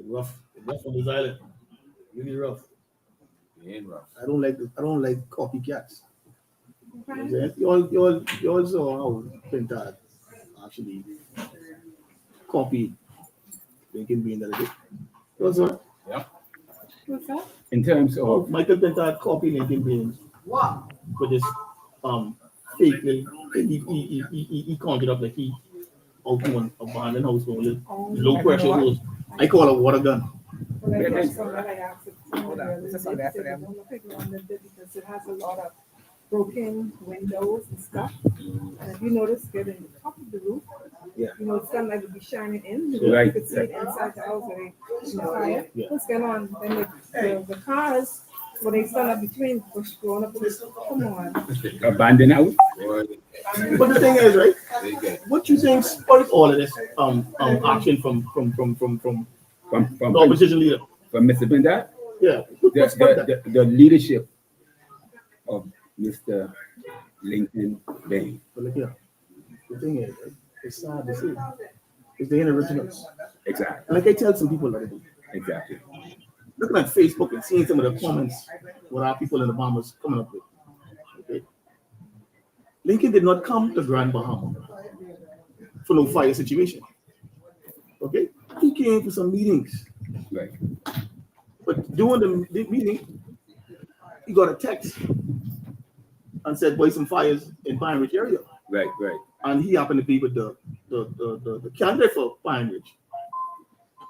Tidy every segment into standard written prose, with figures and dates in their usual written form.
It's rough on this island. Really rough. It ain't rough. I don't like copycats. You know what I'm saying? You all saw how Pintard actually copied Lincoln being that day. You also Yeah. What's that? In terms oh, of Michael Pintard copied Lincoln being with this fake little he conjured up like he out to an abandoned house with low pressure hose. I call it a water gun. Well, I guess some that I asked if some of the others did, they don't look like the one that did because it has a lot of broken windows and stuff. And if you notice, getting the top of the roof, Yeah. you know, it's kind of like it be shining in. Right. You could see it inside the house when they in the fire. Yeah. What's going on? Then the cars, when they stand up between, push going up, come on. abandoned house, Boy, But the thing is, right? they get What you think spurred all of this action from from the opposition leader? from Mr. Pindar, Yeah. What spurred that? the leadership of Mr. Lincoln Bain. But look here. The thing is, right? It's sad to see. It's the inner originals. Exactly. And like I tell some people that Exactly. looking at Facebook and seeing some of the comments what our people in the Bahamas coming up with. Okay. Lincoln did not come to Grand Bahama for no fire situation. Okay. He came for some meetings. Right. But during the meeting, he got a text and said, boy, some fires in Pine Ridge area. Right. Right. And he happened to be with the candidate for Pine Ridge.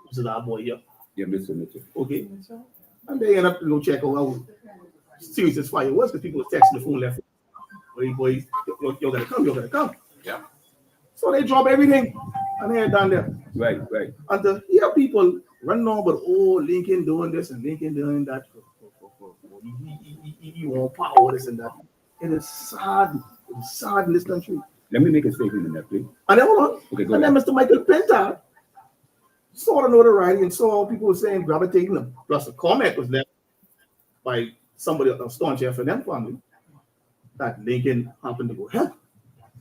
This is our boy here. Yeah, Mr. Mitchell. Okay. And they end up to go check out how serious this fire was because people were texting the phone left. Boy, you gotta come, you gotta come. yeah. So they drop everything and they're down there. Right. Right. And to hear people running on, but oh, Lincoln doing this and Lincoln doing that. He want power, this and that. It is sad. It is sad in this country. Let me make a statement in that, please. And then hold on. Okay, go And then Mr. Michael Pintard saw the notoriety and saw people were saying gravitating them. Plus a comment was left by somebody, a staunch FNM family, that Lincoln happened to go help.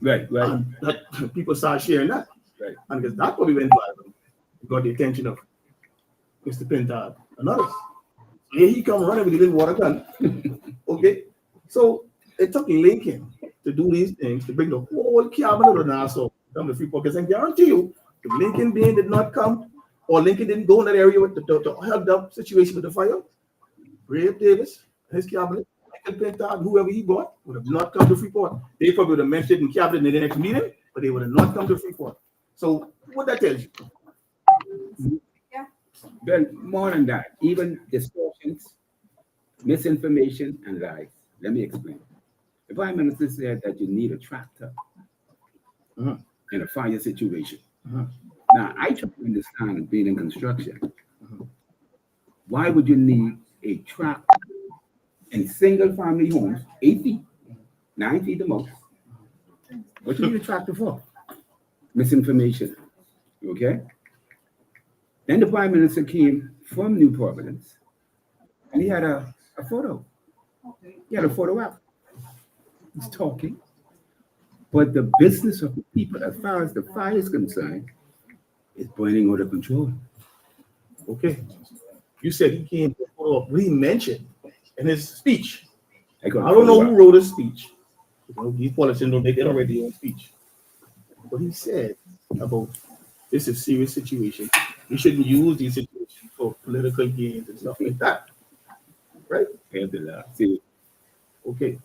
Right. Right. And that people started sharing that. Right. And because that probably went viral. It got the attention of Mr. Pintard and others. So here he come running with a little water gun. Okay. So it took Lincoln to do these things to bring the whole cabinet of Nassau come to Freeport. Because I guarantee you, if Lincoln Bain did not come, or Lincoln didn't go in that area with to help the situation with the fire, Brave Davis, his cabinet, Michael Pintard, whoever he brought, would have not come to Freeport. They probably would have mentioned it in cabinet in the next meeting, but they would have not come to Freeport. So what that tells you? Well, more than that, even distortions, misinformation, and lies. Let me explain. The Prime Minister said that you need a tractor in a fire situation. Now, I try to understand being in construction. Why would you need a tractor in single family homes, 8 feet, 9 feet the most? What you need a tractor for? Misinformation. Okay? Then the Prime Minister came from New Providence and he had a photo. He had a photo out. He's talking. But the business of the people, as far as the fire is concerned, is burning out of control. Okay. You said he came to photo up. He mentioned in his speech. I don't know who wrote his speech. You know, these politicians don't make it already their own speech. But he said about this is a serious situation. We shouldn't use these situations for political gains and stuff like that. Right? See, okay.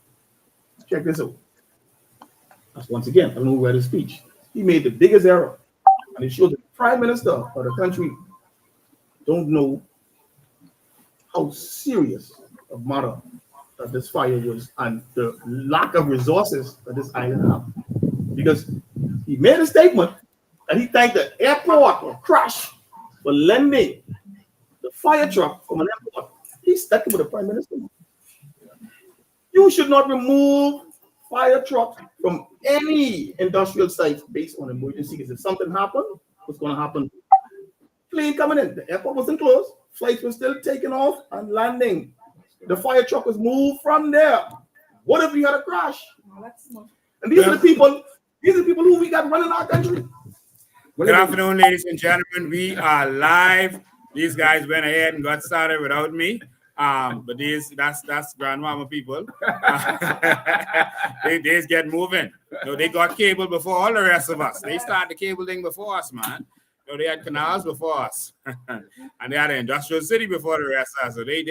Check this out. That's once again, I don't know who read his speech. He made the biggest error. And it shows the Prime Minister of the country don't know how serious a matter that this fire was and the lack of resources that this island have. Because he made a statement and he thanked the airport or crash for lending the fire truck from an airport. He's stuck with the Prime Minister. You should not remove fire trucks from any industrial sites based on emergency. Because if something happened, what's going to happen? Plane coming in. The airport wasn't closed. Flights were still taking off and landing. The fire truck was moved from there. What if we had a crash? And these are the people. These are the people who we got running our country. Good afternoon, ladies and gentlemen. We are live These guys went ahead and got started without me. But that's grandmama people. They just get moving. No, they got cable before all the rest of us. They started the cable thing before us, man. No, they had canals before us. And they had an industrial city before the rest of us. So they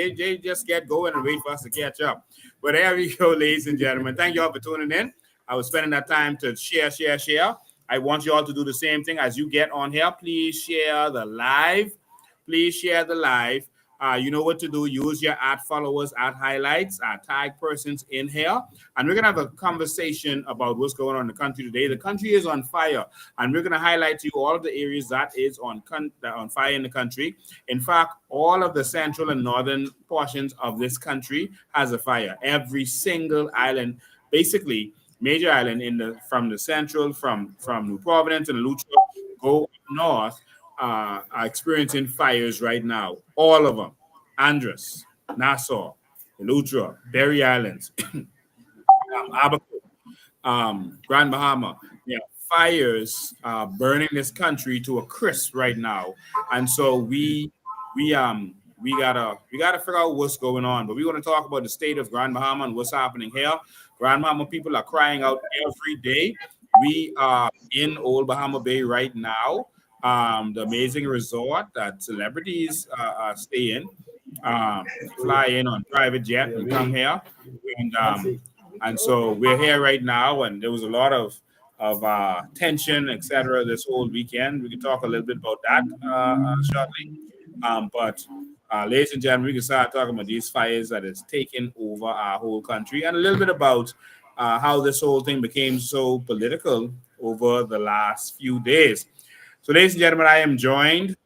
just get going and wait for us to catch up. But there we go, ladies and gentlemen. Thank you all for tuning in. I was spending that time to share. I want you all to do the same thing as you get on here. Please share the live. Please share the live. You know what to do. Use your @followers, @highlights, tag persons in here. And we're going to have a conversation about what's going on in the country today. The country is on fire. And we're going to highlight to you all of the areas that is on fire in the country. In fact, all of the central and northern portions of this country has a fire. Every single island, basically, major island from the central, from New Providence and Lutra, go up north, are experiencing fires right now. All of them. Andros, Nassau, Lutra, Berry Islands, Abaco, Grand Bahama. Yeah, fires burning this country to a crisp right now. And so we gotta figure out what's going on. But we want to talk about the state of Grand Bahama and what's happening here. Grand Bahama people are crying out every day. We are in Old Bahama Bay right now. The amazing resort that celebrities stay in, fly in on private jet and come here, and so we're here right now. And there was a lot of tension, etc. This whole weekend. We can talk a little bit about that shortly. But ladies and gentlemen, we can start talking about these fires that is taking over our whole country, and a little bit about how this whole thing became so political over the last few days. So, ladies and gentlemen, I am joined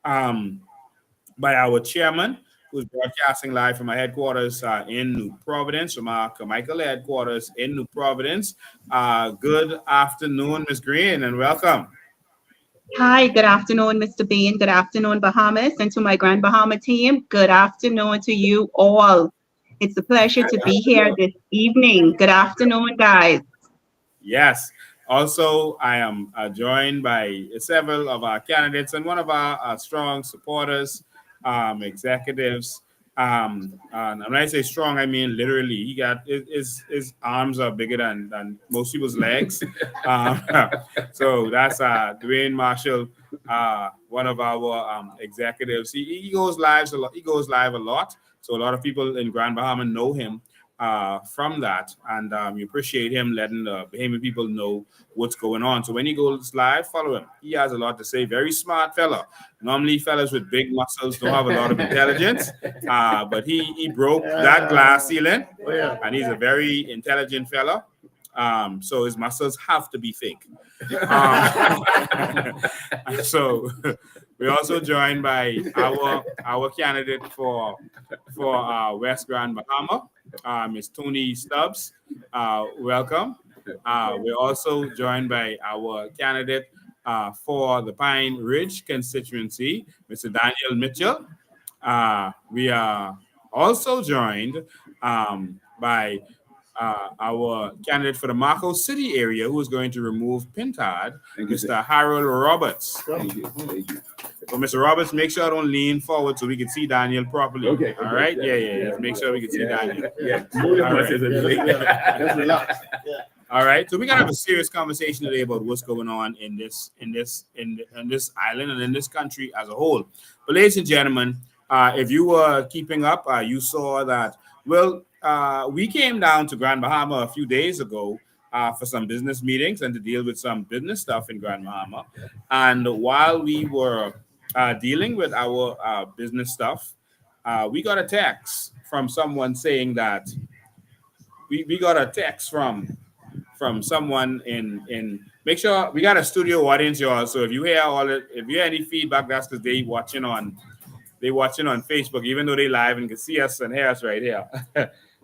by our chairman, who's broadcasting live from our headquarters in New Providence, from our Carmichael headquarters in New Providence. Good afternoon, Ms. Green, and welcome. Hi, good afternoon, Mr. Bean. Good afternoon, Bahamas, and to my Grand Bahama team. Good afternoon to you all. It's a pleasure to be here this evening. Good afternoon, guys. Yes. Also, I am joined by several of our candidates and one of our strong supporters, executives. And when I say strong, I mean literally. He got his arms are bigger than most people's legs. So that's Dwayne Marshall, one of our executives. He goes live a lot. He goes live a lot. So a lot of people in Grand Bahama know him from that, and we appreciate him letting the Bahamian people know what's going on. So when he goes live, follow him. He has a lot to say. Very smart fella. Normally, fellas with big muscles don't have a lot of intelligence, but he broke that glass ceiling, and he's a very intelligent fella. So his muscles have to be fake. So we're also joined by our candidate for West Grand Bahama, Ms. Tony Stubbs. Welcome. We're also joined by our candidate for the Pine Ridge constituency, Mr. Daniel Mitchell. We are also joined by our candidate for the Marco City area, who is going to remove Pintard, Mr. Harold Roberts. Thank you. So, Mr. Roberts, make sure I don't lean forward so we can see Daniel properly. Okay. All right? Yeah. Make sure we can see Daniel. Yeah. All right. Just relax. All right. So we're gonna have a serious conversation today about what's going on in this island and in this country as a whole. But ladies and gentlemen, if you were keeping up, you saw that. Well, we came down to Grand Bahama a few days ago for some business meetings and to deal with some business stuff in Grand Bahama. And while we were dealing with our business stuff, we got a text from someone saying that we got a text from someone in make sure we got a studio audience, y'all. So if you hear any feedback, that's because they watching on Facebook, even though they live and can see us and hear us right here.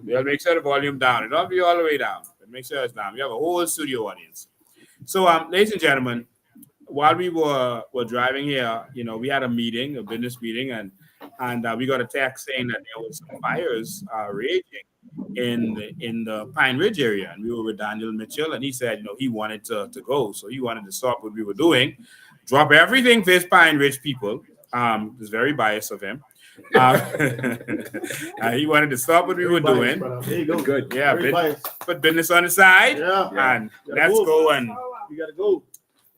They'll make sure the volume down. It'll be all the way down, but make sure it's down. We have a whole studio audience. So ladies and gentlemen, while we were driving here, we had a business meeting, and we got a text saying that there was some fires raging in the Pine Ridge area, and we were with Daniel Mitchell, and he said, he wanted to go, so he wanted to stop what we were doing, drop everything for his Pine Ridge people, It's very biased of him. He wanted to stop what we were doing. There you go. Good. Yeah, Very biased. put business on the side. Yeah. And Gotta let's go. go and You gotta go.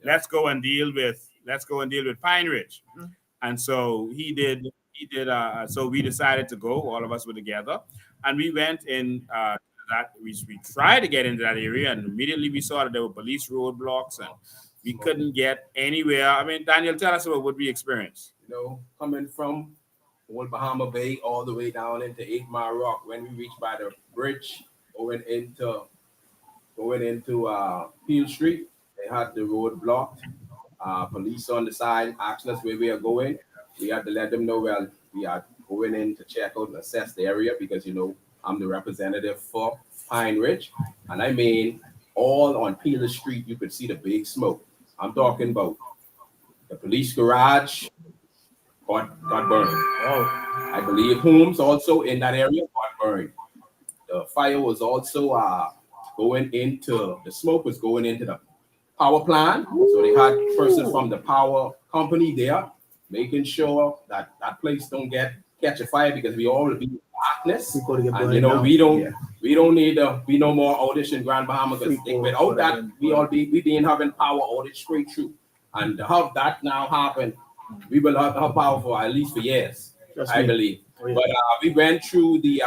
let's go and deal with Pine Ridge. And so he did. So we decided to go. All of us were together, and we went in. That we tried to get into that area, and immediately we saw that there were police roadblocks, and we couldn't get anywhere. I mean, Daniel, tell us about what we experienced. You know, coming from Old Bahama Bay all the way down into 8 Mile Rock, when we reached by the bridge going into Peel Street, they had the road blocked. Police on the side asking us where we are going. We had to let them know, well, we are going in to check out and assess the area because, you know, I'm the representative for Pine Ridge. And I mean, all on Peel Street, you could see the big smoke. I'm talking about the police garage got burned. Oh. I believe homes also in that area got burned. The fire was also the smoke was going into the power plant. So they had persons from the power company there making sure that that place don't catch a fire because we all will be in darkness. And you know, we don't need to be no more outage in Grand Bahama because without that, we been having power outage straight through. And to have that now happen, we will have power for at least for years, I believe. But we went through the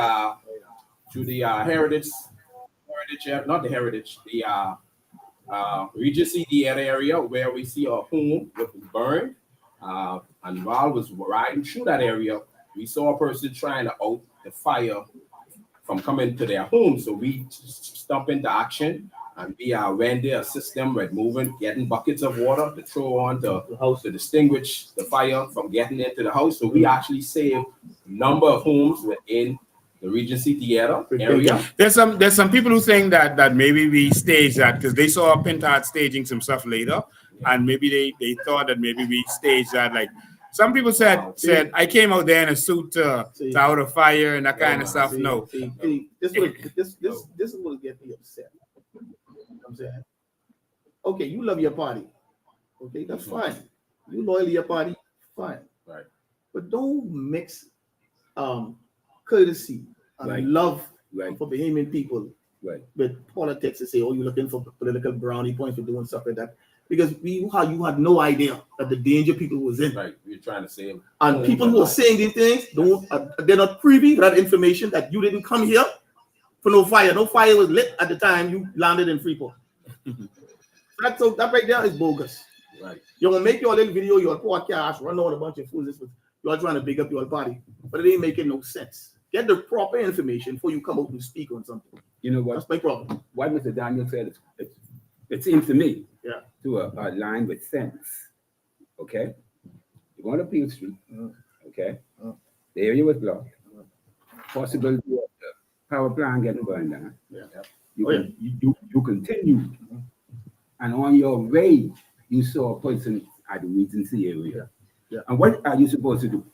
Regency Theater area where we see a home that was burned. And while I was riding through that area, we saw a person trying to out the fire from coming to their home. So we stumped into action and we went there, assist them with moving, getting buckets of water to throw on the house to distinguish the fire from getting into the house. So we actually saved a number of homes within the Regency Theater area. There's some people who think that maybe we staged that because they saw Pintard staging some stuff later, and maybe they thought that maybe we staged that. Like some people said I came out there in a suit to out a fire and that kind of stuff. No, this is what get me upset. You know what I'm saying, okay, you love your party, okay, that's fine. You loyal to your party, fine, right? But don't mix courtesy and love for Bahamian people with politics and say, oh, you're looking for political brownie points for doing stuff like that. Because you had no idea that the danger people was in. Right, we're trying to save. And people who are saying these things, they're not privy to that information that you didn't come here for no fire. No fire was lit at the time you landed in Freeport. So that right there is bogus. Right. You're gonna make your little video, your podcast, run out a bunch of fools. You're trying to big up your party, but it ain't making no sense. Get the proper information before you come out and speak on something. You know what? That's my problem. What Mr. Daniel said, it seems to me to align with sense. Okay? You're going to Peel Street. Okay? The area was blocked. Possibility of the power plant getting burned down. You continue. And on your way, you saw a person at the Regency area. And what are you supposed to do?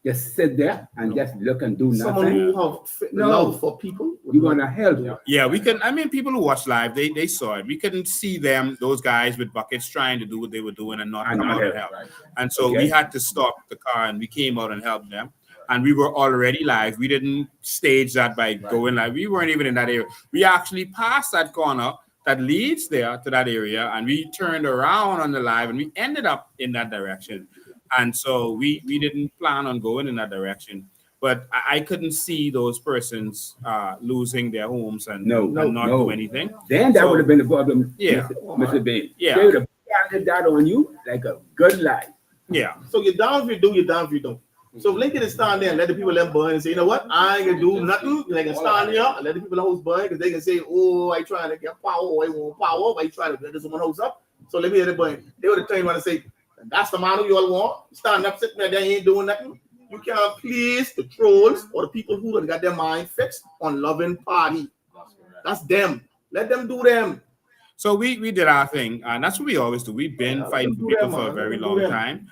Just sit there and just look and do nothing. Someone who have love for people. You're gonna help. Yeah, we can. I mean, people who watch live, they saw it. We couldn't see them, those guys with buckets trying to do what they were doing and not come out and help. And so we had to stop the car and we came out and helped them. And we were already live. We didn't stage that by going live. We weren't even in that area. We actually passed that corner that leads there to that area, and we turned around on the live and we ended up in that direction. And so we didn't plan on going in that direction, but I couldn't see those persons losing their homes and not do anything. Then that would have been the problem, Mr. Bain. Yeah. They would have planted that on you like a good lie. Yeah. So you're down if you do, you're down if you don't. So if Lincoln is stand there and let the people let burn and say, you know what, I ain't gonna do nothing. They can stand here and let the people in the house burn because they can say, oh, I trying to get power, I want power, I trying to get this one house up. So let me let it burn. They would have turned around and say, that's the man who you all want. Stand up, sitting there, they ain't doing nothing. You can't please the trolls or the people who have got their mind fixed on loving party. That's them. Let them do them. So we did our thing, and that's what we always do. We've been fighting for people for a very long time.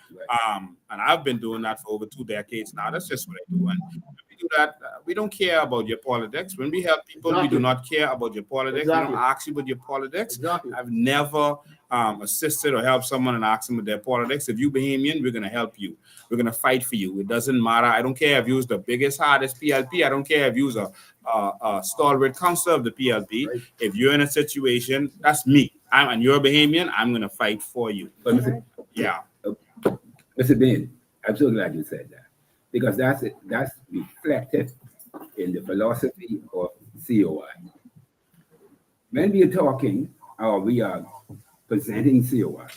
And I've been doing that for over 2 decades now. That's just what I do. And when we do that, we don't care about your politics. When we help people, we do not care about your politics. We don't ask you about your politics. I've never assisted or helped someone and asked them with their politics. If you Bahamian, we're gonna help you. We're gonna fight for you. It doesn't matter. I don't care if you was the biggest, hardest PLP. I don't care if you was a stalwart counselor of the PLP. Right. If you're in a situation, that's me. And you're a Bahamian, I'm gonna fight for you. But Mr. Yeah. Mr. Ben, I'm so glad you said that, because that's reflected in the philosophy of COI. When we are talking or we are presenting COI,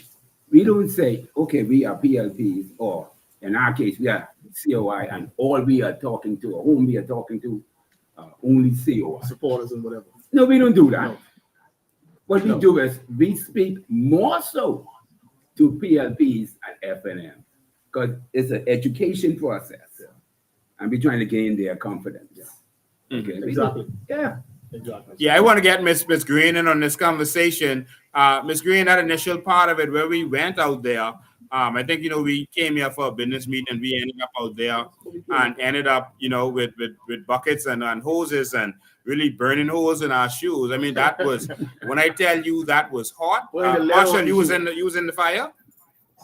we don't say, okay, we are PLPs, or in our case, we are COI, and all we are talking to, or whom we are talking to, only COI. Supporters and whatever. No, we don't do that. No. What we do is we speak more so to PLPs and FNM, because it's an education process, and we're trying to gain their confidence. Okay, Exactly. Yeah. Exactly. Yeah, I want to get Miss Green in on this conversation. Miss Green, that initial part of it where we went out there, I think, we came here for a business meeting and we ended up out there and ended up, with buckets and hoses and really burning holes in our shoes. I mean, that was, when I tell you that was hot. Marshall, you was in the fire?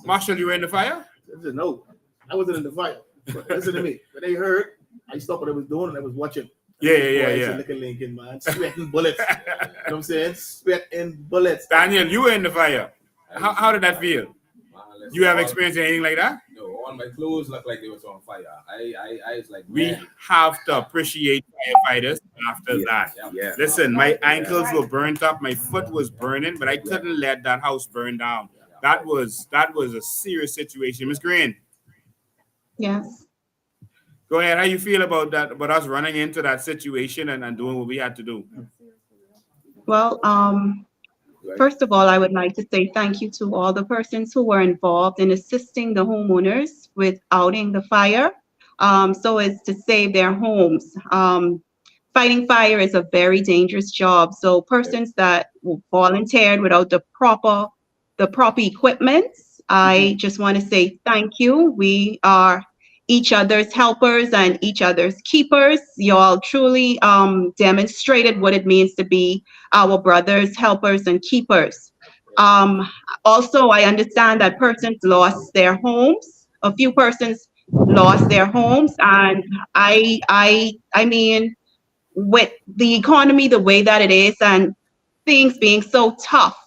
Marshall, you were in the fire? No, I wasn't in the fire. But listen to me. When they heard, I stopped what I was doing and I was watching. Yeah. Look at Lincoln, man. Sweating bullets. You know what I'm saying? Sweating bullets. Daniel, you were in the fire. How did that feel? Man, You have experienced anything like that? No, all my clothes look like they was on fire. I was like, We man. have to appreciate firefighters after that. Yeah. Listen, my ankles were burnt up, my foot was burning, but I couldn't let that house burn down. That was a serious situation. Miss Green, Yes. go ahead. How you feel about that? About us running into that situation and doing what we had to do? Well, first of all, I would like to say thank you to all the persons who were involved in assisting the homeowners with outing the fire, so as to save their homes. Fighting fire is a very dangerous job. So persons that volunteered without the proper equipment, I just want to say thank you. We are each other's helpers and each other's keepers. Y'all truly demonstrated what it means to be our brothers, helpers, and keepers. Also, I understand that persons lost their homes. A few persons lost their homes, and I mean, with the economy the way that it is and things being so tough,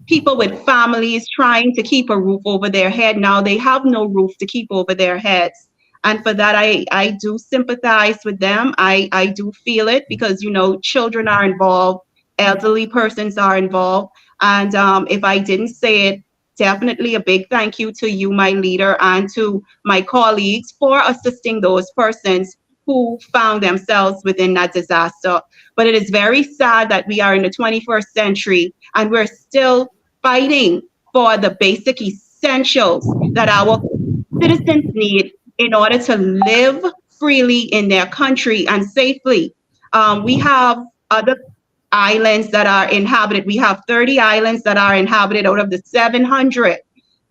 people with families trying to keep a roof over their head, now they have no roof to keep over their heads. And for that, I do sympathize with them. I do feel it because, children are involved, elderly persons are involved. And if I didn't say it, definitely a big thank you to you, my leader, and to my colleagues for assisting those persons who found themselves within that disaster. But it is very sad that we are in the 21st century and we're still fighting for the basic essentials that our citizens need in order to live freely in their country and safely. We have other islands that are inhabited. We have 30 islands that are inhabited out of the 700,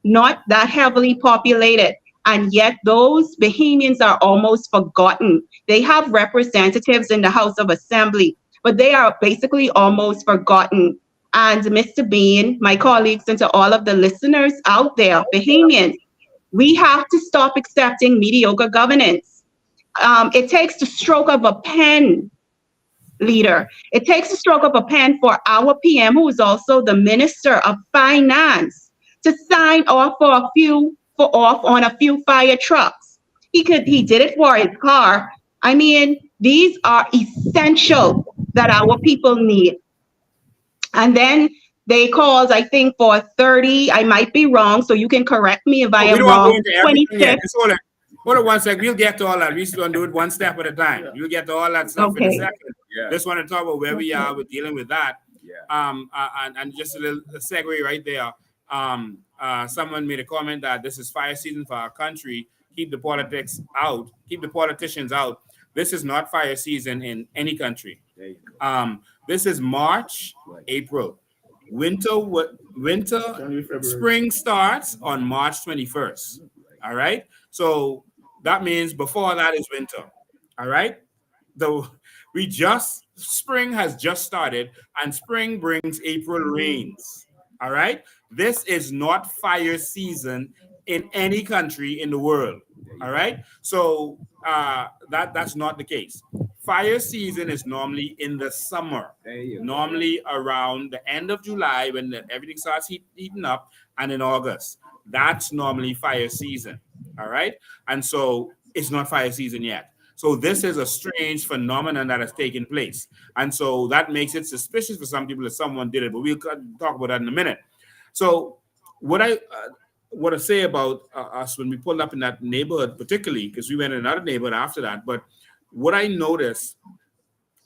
not that heavily populated. And yet those Bahamians are almost forgotten. They have representatives in the House of Assembly, but they are basically almost forgotten. And Mr. Bean, my colleagues, and to all of the listeners out there, Bahamians, we have to stop accepting mediocre governance. It takes the stroke of a pen, leader. It takes the stroke of a pen for our PM, who is also the Minister of Finance, to sign off on a few fire trucks. He did it for his car. I mean, these are essential that our people need. And then they called, I think, for 30. I might be wrong, so you can correct me if I am wrong. 26. Hold on one sec. We'll get to all that. We're just going to do it one step at a time. We'll get to all that stuff in a second. Yeah. Just want to talk about where we are with dealing with that. Yeah. And just a little segue right there. Someone made a comment that this is fire season for our country. Keep the politics out. Keep the politicians out. This is not fire season in any country. This is March, April. Winter, spring starts on March 21st. All right. So that means before that is winter. All right. Though spring has just started, and spring brings April rains. All right. This is not fire season in any country in the world. All right. So that's not the case. Fire season is normally in the summer, normally around the end of July when everything starts heating up, and in August. That's normally fire season. All right. And so it's not fire season yet. So this is a strange phenomenon that has taken place. And so that makes it suspicious for some people that someone did it, but we'll talk about that in a minute. So what I want to say about us when we pulled up in that neighborhood, particularly because we went in another neighborhood after that, but what I noticed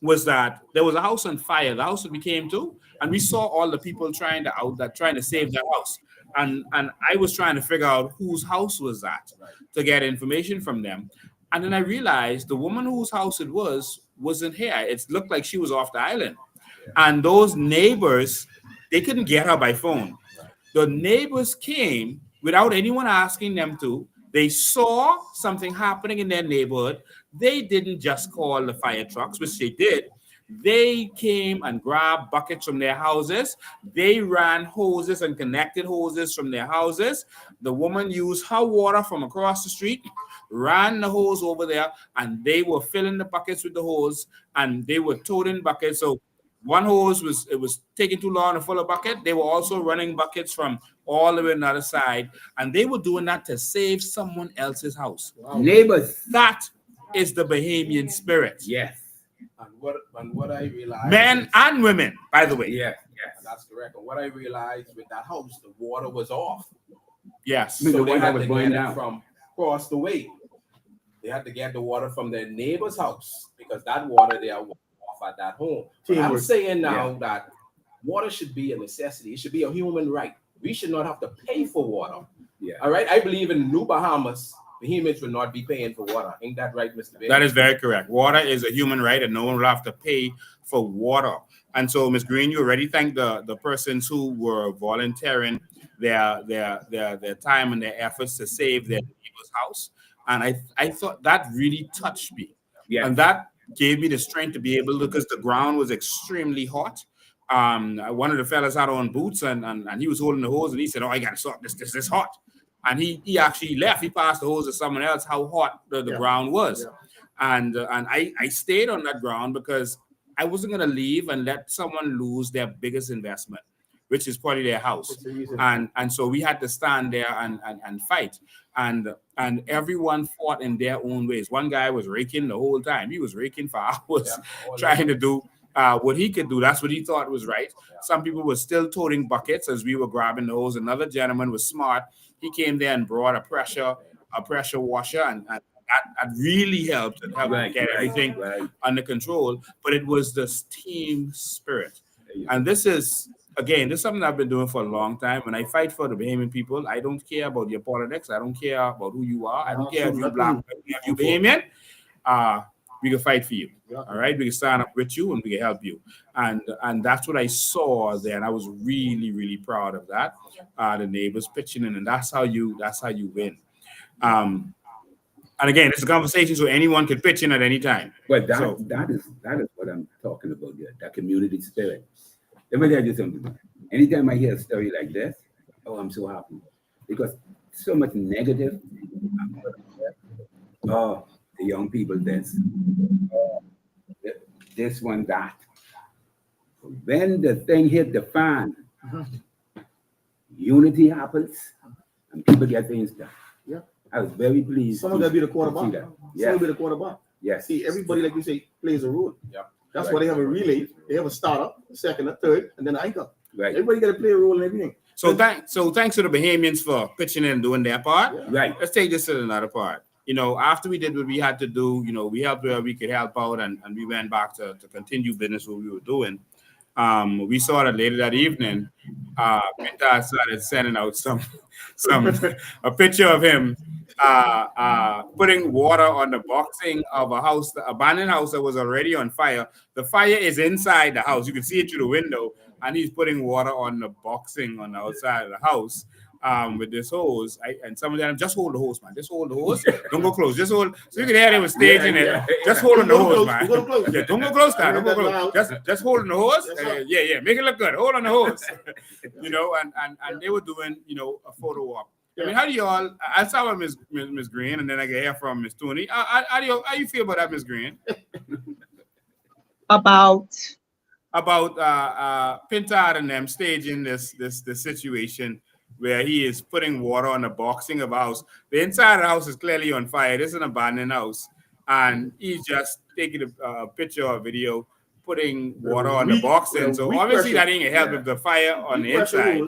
was that there was a house on fire, the house that we came to, and we saw all the people trying to save that house. And I was trying to figure out whose house was that to get information from them. And then I realized the woman whose house it wasn't here. It looked like she was off the island. And those neighbors, they couldn't get her by phone. The neighbors came without anyone asking them to. They saw something happening in their neighborhood. They didn't just call the fire trucks, which they did. They came and grabbed buckets from their houses. They ran hoses and connected hoses from their houses. The woman used her water from across the street, ran the hose over there, and they were filling the buckets with the hose, and they were toting buckets. So one hose was taking too long to fill a bucket. They were also running buckets from all the way on the other side, and they were doing that to save someone else's house. Wow. Neighbors. That is the Bahamian spirit. Yes. And what I realized, men and women, by the way. Yeah, that's correct. And what I realized with that house, the water was off. Yes. So they had to get it from across the way. They had to get the water from their neighbor's house because that water there was off at that home. I'm saying now that water should be a necessity. It should be a human right. We should not have to pay for water. Yeah. All right. I believe in New Bahamas, Bahamians will not be paying for water. Ain't that right, Mr. Bailey? That is very correct. Water is a human right, and no one will have to pay for water. And so, Ms. Green, you already thanked the persons who were volunteering their time and their efforts to save their neighbor's house. And I thought that really touched me. Yeah. And that gave me the strength to be able to, because the ground was extremely hot. One of the fellas had on boots and he was holding the hose and he said, "Oh, I got to stop this. This is hot." And he actually left. He passed the hose to someone else, how hot the ground was. Yeah. And I stayed on that ground because I wasn't going to leave and let someone lose their biggest investment, which is probably their house. And so we had to stand there and fight. And everyone fought in their own ways. One guy was raking the whole time. He was raking for hours, trying to do what he could do. That's what he thought was right. Some people were still toting buckets as we were grabbing the hose. Another gentleman was smart. He came there and brought a pressure washer, and that really helped get everything under control. But it was the team spirit. And this is something I've been doing for a long time. When I fight for the Bahamian people, I don't care about your politics. I don't care about who you are. I don't care if you're black, if you're Bahamian. We can fight for you. All right, we can stand up with you and we can help you. And that's what I saw there, and I was really, really proud of that. The neighbors pitching in, and that's how you win. And again, it's a conversation, so anyone can pitch in at any time. But that is what I'm talking about here, that community spirit. Let me tell you something. Anytime I hear a story like this, I'm so happy. Because so much negative. Oh, the young people this one, that. When the thing hit the fan, unity happens and people get things done. Yeah. I was very pleased. Someone gotta be the quarterback. Yes. Someone be the quarterback. Yes. See, everybody, like you say, plays a role. Yeah. That's why they have a relay. They have a starter, a second, a third, and then an anchor. Right. Everybody got to play a role in everything. So thanks to the Bahamians for pitching in and doing their part. Yeah. Right. Let's take this to another part. After we did what we had to do, we helped where we could help out, and we went back to continue business what we were doing. We saw that later that evening, Pinta started sending out a picture of him putting water on the boxing of a house, the abandoned house that was already on fire. The fire is inside the house. You can see it through the window, and he's putting water on the boxing on the outside of the house. with this hose. And some of them just hold the hose, man. Just hold the hose. Don't go close. Just hold. So you can hear they were staging it. Just hold on the hose, man. Yeah, don't go close, man. Don't go close. Just hold on the hose. Yeah. Make it look good. Hold on the hose. And they were doing, a photo op. I mean, how do y'all? I saw with Miss Green, and then I can hear from Miss Tony. How you feel about that, Miss Green? About Pintard and them staging this situation where he is putting water on the boxing of a house. The inside of the house is clearly on fire. This is an abandoned house, and he's just taking a picture or video, putting water on the boxing. So obviously that ain't gonna help with the fire on the inside.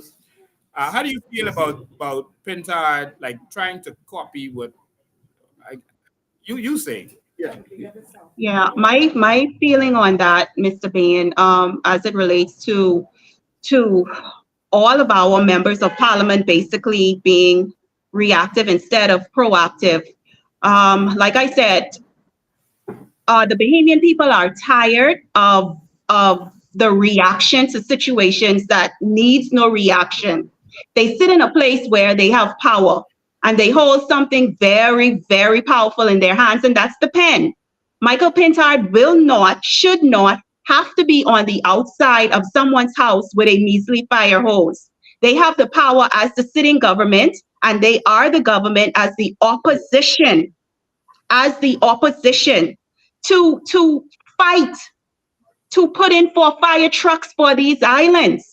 How do you feel about Pintard like trying to copy what you say? Yeah, my feeling on that, Mr. Bain, as it relates to all of our members of parliament basically being reactive instead of proactive. Like I said, the Bahamian people are tired of the reaction to situations that needs no reaction. They sit in a place where they have power and they hold something very, very powerful in their hands, and that's the pen. Michael Pintard should not have to be on the outside of someone's house with a measly fire hose. They have the power as the sitting government, and they are the government as the opposition, to fight, to put in for fire trucks for these islands.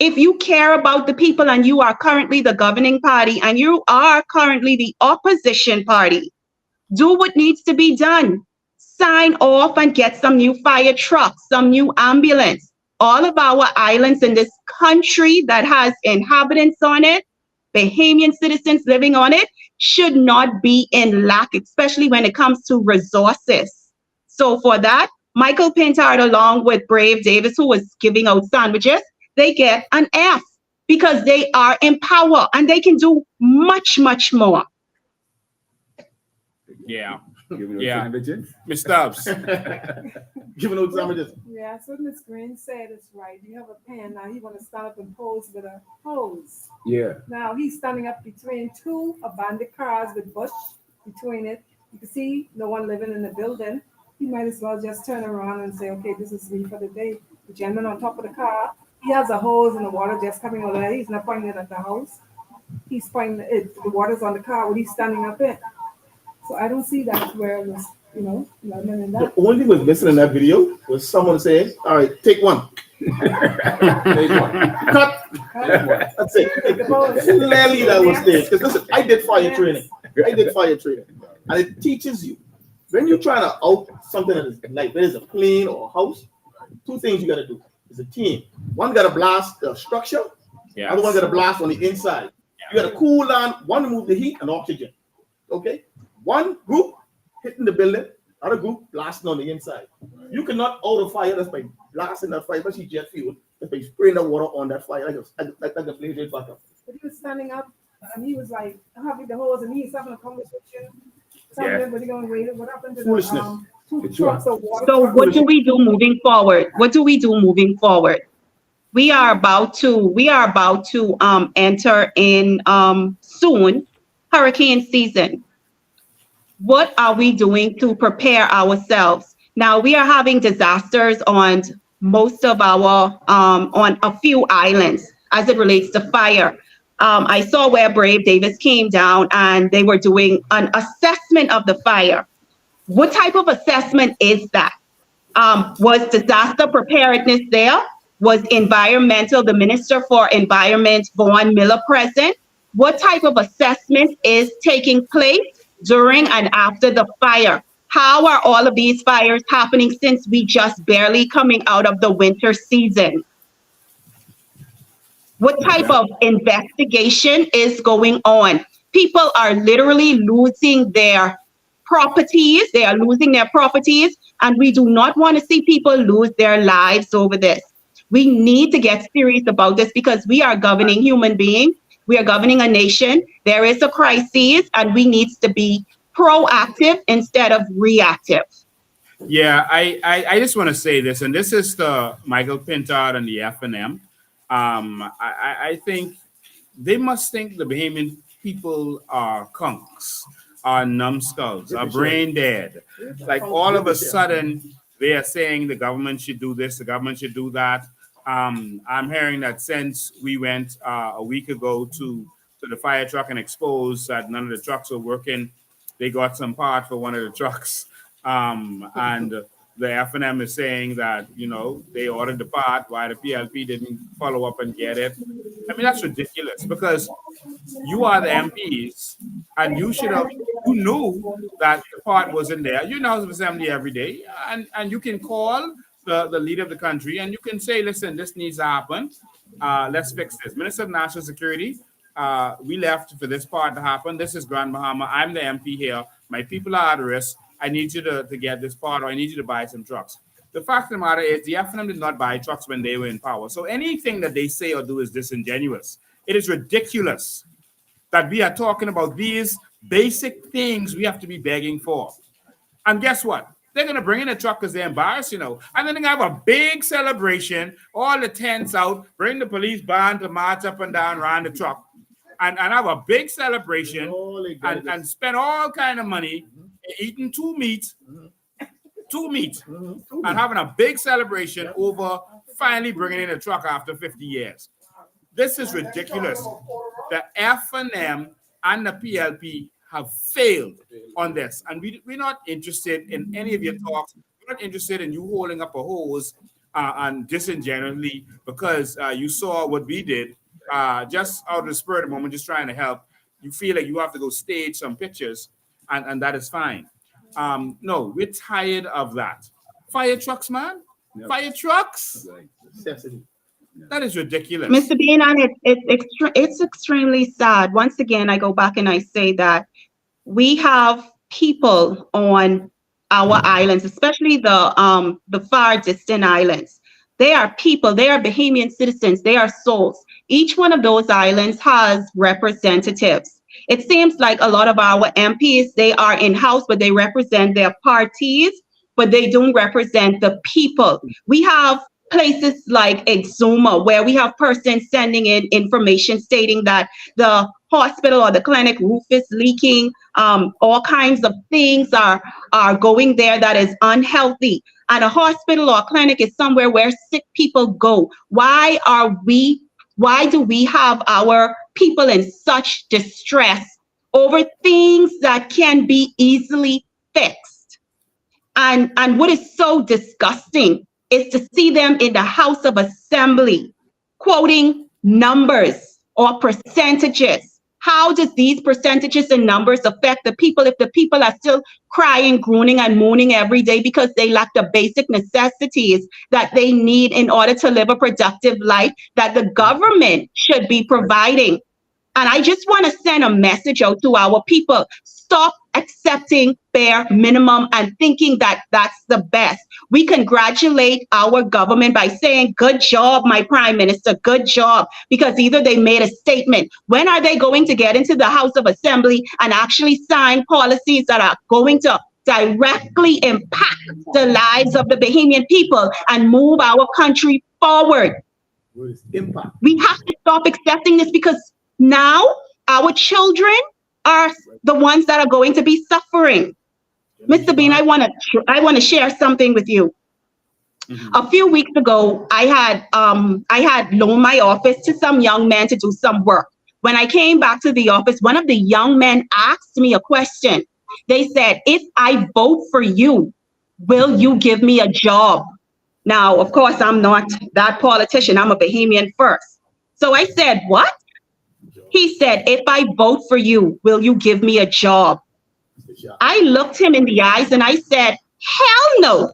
If you care about the people and you are currently the governing party and you are currently the opposition party, do what needs to be done. Sign off and get some new fire trucks, some new ambulance. All of our islands in this country that has inhabitants on it, Bahamian citizens living on it, should not be in lack, especially when it comes to resources. So for that, Michael Pintard, along with Brave Davis, who was giving out sandwiches, they get an F because they are in power and they can do much, much more. Yeah. Yeah. Miss Stubbs. Giving out sandwiches. Yeah, so Miss Green said it's right. You have a pen, now you want to stand up and pose with a hose. Yeah. Now he's standing up between two abandoned cars with bush between it. You can see no one living in the building. He might as well just turn around and say, okay, this is me for the day. The gentleman on top of the car, he has a hose and the water just coming over there. He's not pointing it at the house. He's pointing it, the water's on the car what he's standing up in. So I don't see that where it was, lemon in that. The only thing was missing in that video was someone saying, all right, take one. Take one. Cut. That's it. Clearly that was there. Because listen, I did fire training. And it teaches you, when you're trying to out something that is like there's a plane or a house, two things you got to do. It's a team. One got to blast the structure. Yeah. Other one got to blast on the inside. You got to cool down, one remove the heat and oxygen. Okay? One group hitting the building, other group blasting on the inside. You cannot out a fire just by blasting that fire, especially jet fuel, just by spraying the water on that fire like a flame rate back up. But he was standing up and he was like having the hose and he's having a conversation. Everybody going to wait. What happened to Foolishness. The trucks of water? So what do we do moving forward? We are about to enter in soon hurricane season. What are we doing to prepare ourselves? Now we are having disasters on most of our on a few islands as it relates to fire. I saw where Brave Davis came down and they were doing an assessment of the fire. What type of assessment is that? Was disaster preparedness there? Was the Minister for Environment, Vaughn Miller, present? What type of assessment is taking place during and after the fire? How are all of these fires happening since we just barely coming out of the winter season? What type of investigation is going on? People are literally losing their properties. They are losing their properties, and we do not want to see people lose their lives over this. We need to get serious about this because we are governing human beings. We are governing a nation. There is a crisis, and we need to be proactive instead of reactive. Yeah, I just want to say this, and this is the Michael Pintard and the F&M. I think they must think the Bahamian people are conks, are numbskulls, are brain dead. Like all of a sudden, they are saying the government should do this, the government should do that. I'm hearing that since we went a week ago to the fire truck and exposed that none of the trucks were working, they got some part for one of the trucks. And the F&M is saying that, they ordered the part, why the PLP didn't follow up and get it. I mean, that's ridiculous because you are the MPs and you knew that the part wasn't there. You're in the House of Assembly every day and you can call the leader of the country and you can say, listen, this needs to happen. Let's fix this. Minister of National Security, we left for this part to happen. This is Grand Bahama. I'm the MP here. My people are at risk. I need you to get this part, or I need you to buy some trucks. The fact of the matter is the FNM did not buy trucks when they were in power. So anything that they say or do is disingenuous. It is ridiculous that we are talking about these basic things we have to be begging for. And guess what? They're going to bring in a truck because they're embarrassed, And then they're going to have a big celebration, all the tents out, bring the police band to march up and down around the truck and have a big celebration and spend all kind of money eating two meat, and having a big celebration over finally bringing in a truck after 50 years. This is ridiculous. The F&M and the PLP have failed on this. And we're not interested in any of your talks. We're not interested in you holding up a hose and disingenuously because you saw what we did just out of the spur of the moment, just trying to help. You feel like you have to go stage some pictures, and that is fine. No, we're tired of that. Fire trucks, man. Yep. Fire trucks. That is ridiculous. Mr. Bean, and it's extremely sad. Once again, I go back and I say that we have people on our islands, especially the far distant islands. They are people, they are Bahamian citizens, they are souls. Each one of those islands has representatives. It seems like a lot of our MPs, they are in-house, but they represent their parties, but they don't represent the people. We have places like Exuma, where we have persons sending in information stating that the hospital or the clinic roof is leaking. All kinds of things are going there that is unhealthy. And a hospital or a clinic is somewhere where sick people go. Why do we have our people in such distress over things that can be easily fixed? And what is so disgusting is to see them in the House of Assembly quoting numbers or percentages. How does these percentages and numbers affect the people if the people are still crying, groaning, and moaning every day because they lack the basic necessities that they need in order to live a productive life that the government should be providing? And I just want to send a message out to our people. Stop accepting bare minimum and thinking that that's the best. We congratulate our government by saying, good job, my prime minister, good job, because either they made a statement. When are they going to get into the House of Assembly and actually sign policies that are going to directly impact the lives of the Bahamian people and move our country forward? We have to stop accepting this because now our children are the ones that are going to be suffering. Mr. Bean, I want to share something with you. Mm-hmm. A few weeks ago, I had loaned my office to some young men to do some work. When I came back to the office, one of the young men asked me a question. They said, if I vote for you, will you give me a job? Now, of course, I'm not that politician. I'm a Bahamian first. So I said, what? He said, if I vote for you, will you give me a job? I looked him in the eyes and I said, hell no.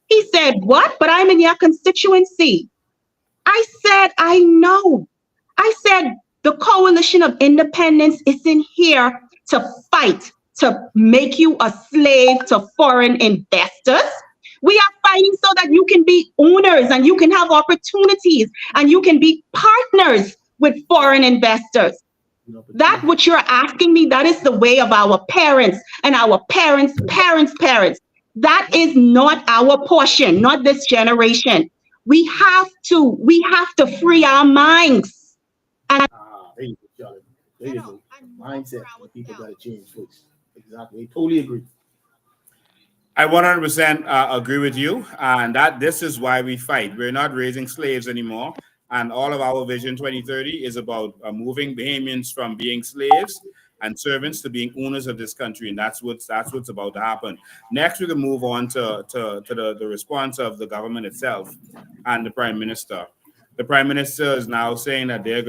He said, what? But I'm in your constituency. I said, I know. I said, the Coalition of Independence is in here to fight, to make you a slave to foreign investors. We are fighting so that you can be owners and you can have opportunities and you can be partners with foreign investors. That what you're asking me, that is the way of our parents and our parents' parents. That is not our portion, not this generation. We have to free our minds There you go, Charlotte. There you go. Mindset. The people got to change first. Exactly. I totally agree. I 100% agree with you, and that this is why we fight. We're not raising slaves anymore, and all of our Vision 2030 is about moving Bahamians from being slaves and servants to being owners of this country, and that's what's about to happen. Next, we can move on to the response of the government itself and the prime minister. The prime minister is now saying that they're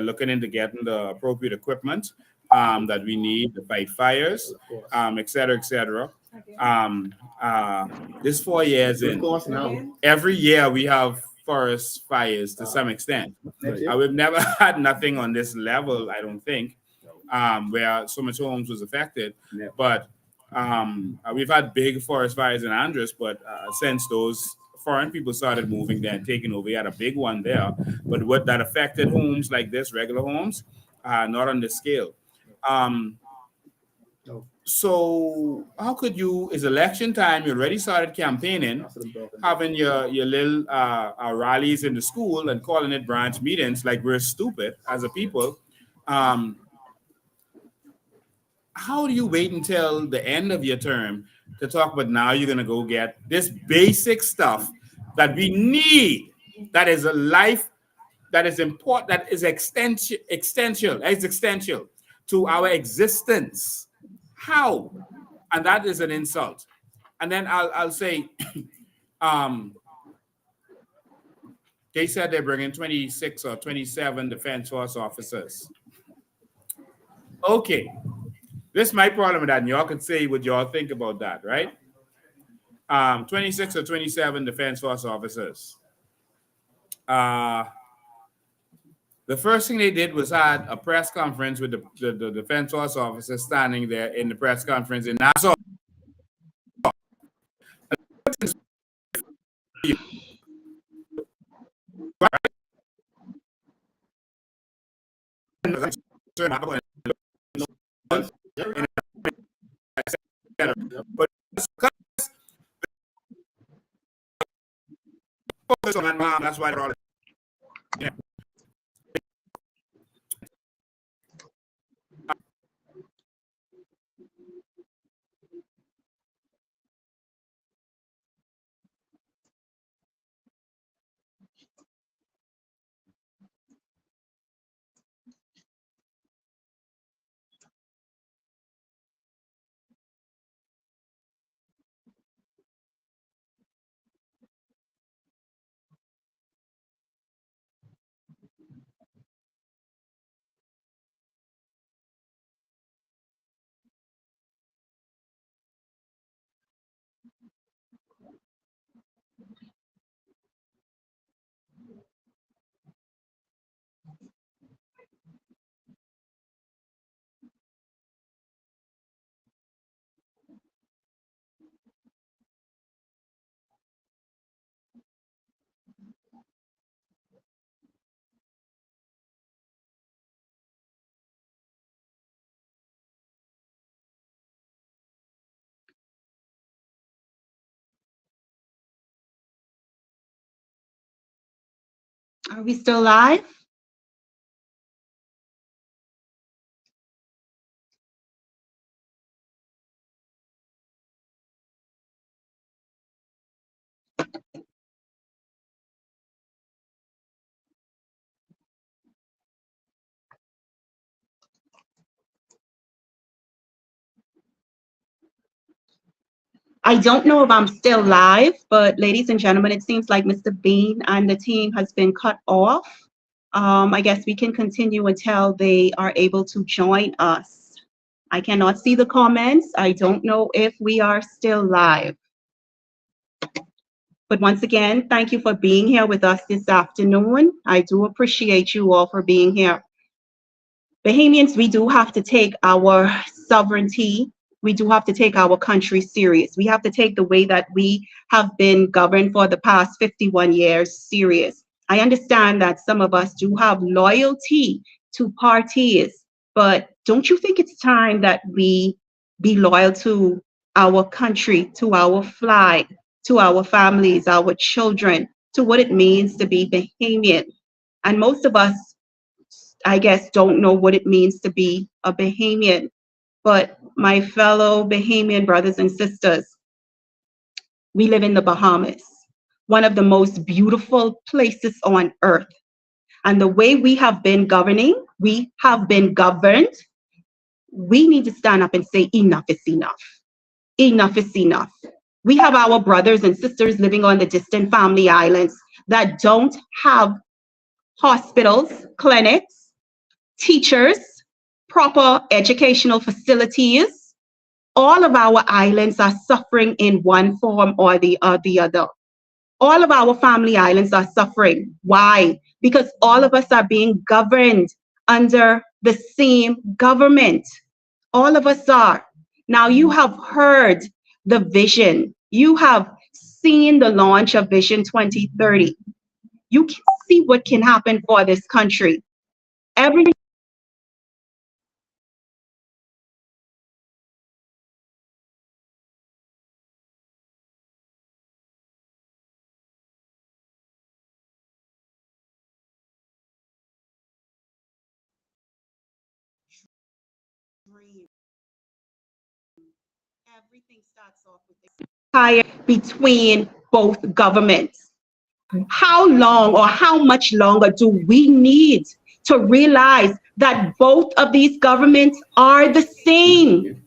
looking into getting the appropriate equipment that we need to fight fires, Of course. et cetera, et cetera. Okay. Um, this 4 years Of in, course, now. every year we have forest fires to some extent. Next year. We've never had nothing on this level, I don't think, where so much homes was affected. Yeah. But we've had big forest fires in Andres, but since those foreign people started moving there and taking over, we had a big one there. But what that affected homes like this, regular homes, not on this scale. Um, No. so how could you? It's election time. You already started campaigning, That's what I'm talking about. having your little rallies in the school and calling it branch meetings like we're stupid as a people. Um, how do you wait until the end of your term to talk about now you're going to go get this basic stuff that we need, that is a life, that is important, that is existential to our existence? How? And that is an insult. And then I'll say, they said they're bringing 26 or 27 defense force officers. Okay, this is my problem with that, and y'all can say what y'all think about that, right? 26 or 27 defense force officers. The first thing they did was had a press conference with the defense force officers standing there in the press conference in Nassau. But focus on mom. That's why they're all. Yeah. Are we still live? I don't know if I'm still live, but ladies and gentlemen, it seems like Mr. Bean and the team has been cut off. I guess we can continue until they are able to join us. I cannot see the comments. I don't know if we are still live. But once again, thank you for being here with us this afternoon. I do appreciate you all for being here. Bahamians, we do have to take our sovereignty, we do have to take our country serious. We have to take the way that we have been governed for the past 51 years serious. I understand that some of us do have loyalty to parties, but don't you think it's time that we be loyal to our country, to our flag, to our families, our children, to what it means to be Bahamian? And most of us I guess, don't know what it means to be a Bahamian. But my fellow Bahamian brothers and sisters, we live in the Bahamas, one of the most beautiful places on earth. And the way we have been governed, we need to stand up and say, enough is enough. Enough is enough. We have our brothers and sisters living on the distant family islands that don't have hospitals, clinics, teachers, proper educational facilities. All of our islands are suffering in one form or the other. All of our family islands are suffering. Why? Because all of us are being governed under the same government. All of us are. Now, you have heard the vision. You have seen the launch of Vision 2030. You can see what can happen for this country. Every dream. Everything starts off with this fire between both governments. How long or how much longer do we need to realize that both of these governments are the same?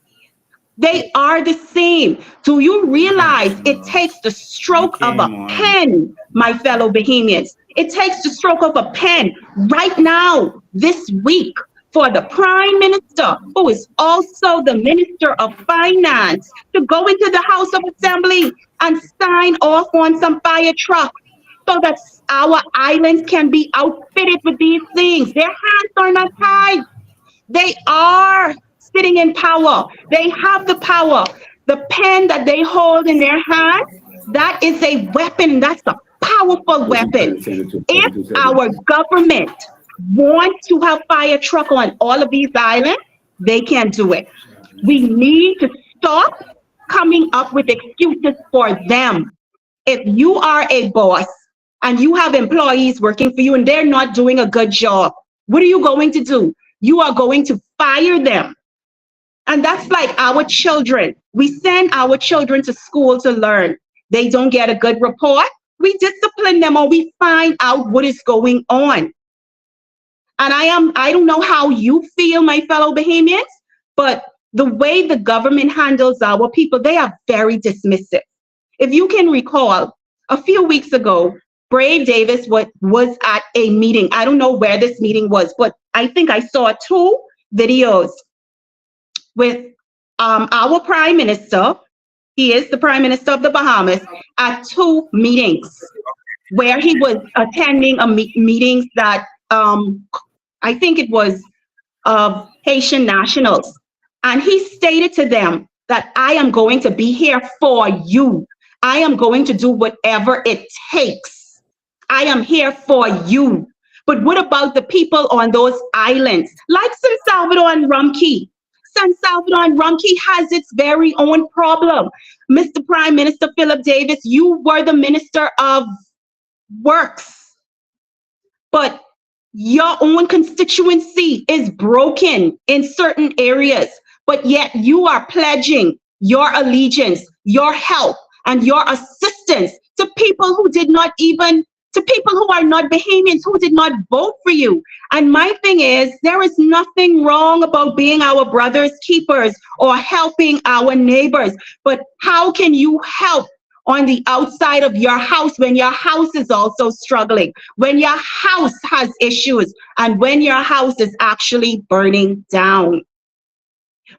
They are the same. Do you realize it takes the stroke of a pen, my fellow Bahamians? It takes the stroke of a pen right now, this week, for the Prime Minister, who is also the Minister of Finance, to go into the House of Assembly and sign off on some fire trucks so that our islands can be outfitted with these things. Their hands are not tied. They are sitting in power. They have the power. The pen that they hold in their hand, that is a weapon. That's a powerful weapon. If our government wants to have fire truck on all of these islands, they can do it. We need to stop coming up with excuses for them. If you are a boss and you have employees working for you and they're not doing a good job, what are you going to do? You are going to fire them. And that's like our children. We send our children to school to learn. They don't get a good report. We discipline them or we find out what is going on. And I don't know how you feel, my fellow Bahamians, but the way the government handles our people, they are very dismissive. If you can recall, a few weeks ago, Brave Davis was at a meeting. I don't know where this meeting was, but I think I saw 2 videos with our Prime Minister. He is the Prime Minister of the Bahamas, at 2 meetings where he was attending meetings that I think it was of Haitian nationals. And he stated to them that I am going to be here for you. I am going to do whatever it takes. I am here for you. But what about the people on those islands? Like San Salvador and Rumkey. San Salvador and Rumkey has its very own problem. Mr. Prime Minister Philip Davis, you were the Minister of Works. But your own constituency is broken in certain areas. But yet you are pledging your allegiance, your help, and your assistance to people who are not Bahamians, who did not vote for you. And my thing is, there is nothing wrong about being our brother's keepers or helping our neighbors. But how can you help on the outside of your house when your house is also struggling, when your house has issues, and when your house is actually burning down?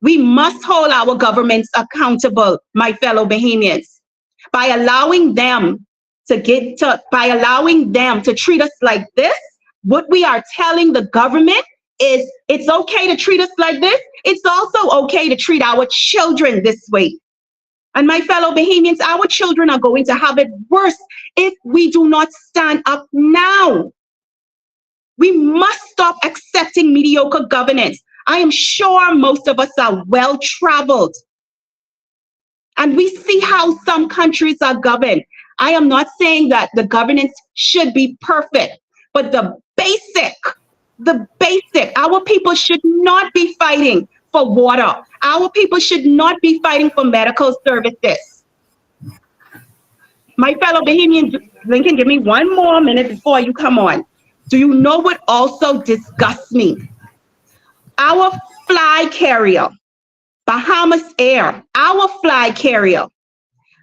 We must hold our governments accountable, my fellow Bahamians, by allowing them to treat us like this. What we are telling the government is it's okay to treat us like this. It's also okay to treat our children this way. And my fellow Bahamians, our children are going to have it worse if we do not stand up now. We must stop accepting mediocre governance. I am sure most of us are well-traveled. And we see how some countries are governed. I am not saying that the governance should be perfect, but the basic the basic. Our people should not be fighting for water. Our people should not be fighting for medical services. My fellow Bahamians, Lincoln, give me one more minute before you come on. Do you know what also disgusts me? Our fly carrier, Bahamas Air, our fly carrier.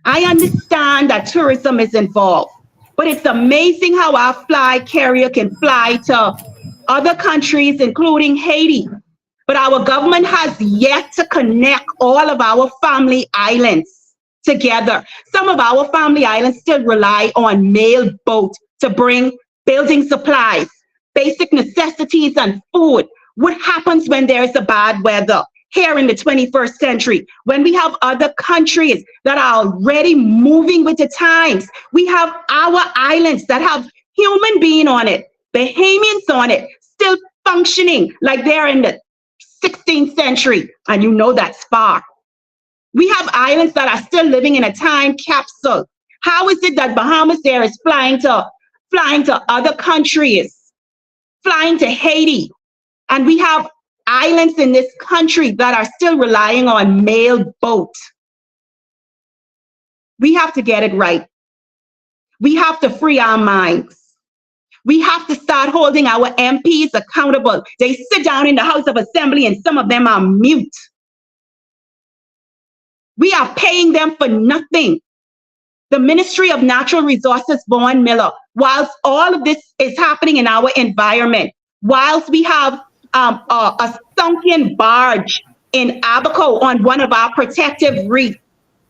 I understand that tourism is involved, but it's amazing how our fly carrier can fly to other countries, including Haiti. But our government has yet to connect all of our family islands together. Some of our family islands still rely on mail boat to bring building supplies, basic necessities, and food. What happens when there's a bad weather here in the 21st century, when we have other countries that are already moving with the times? We have our islands that have human being on it, Bahamians on it, still functioning like they're in the 16th century, and you know that's far. We have islands that are still living in a time capsule. How is it that Bahamas Air is flying to other countries, flying to Haiti, and we have islands in this country that are still relying on mail boat? We have to get it right. We have to free our minds. We have to start holding our MPs accountable. They sit down in the House of Assembly and some of them are mute. We are paying them for nothing. The Ministry of Natural Resources, Vaughn Miller, whilst all of this is happening in our environment, whilst we have a sunken barge in Abaco on one of our protective reefs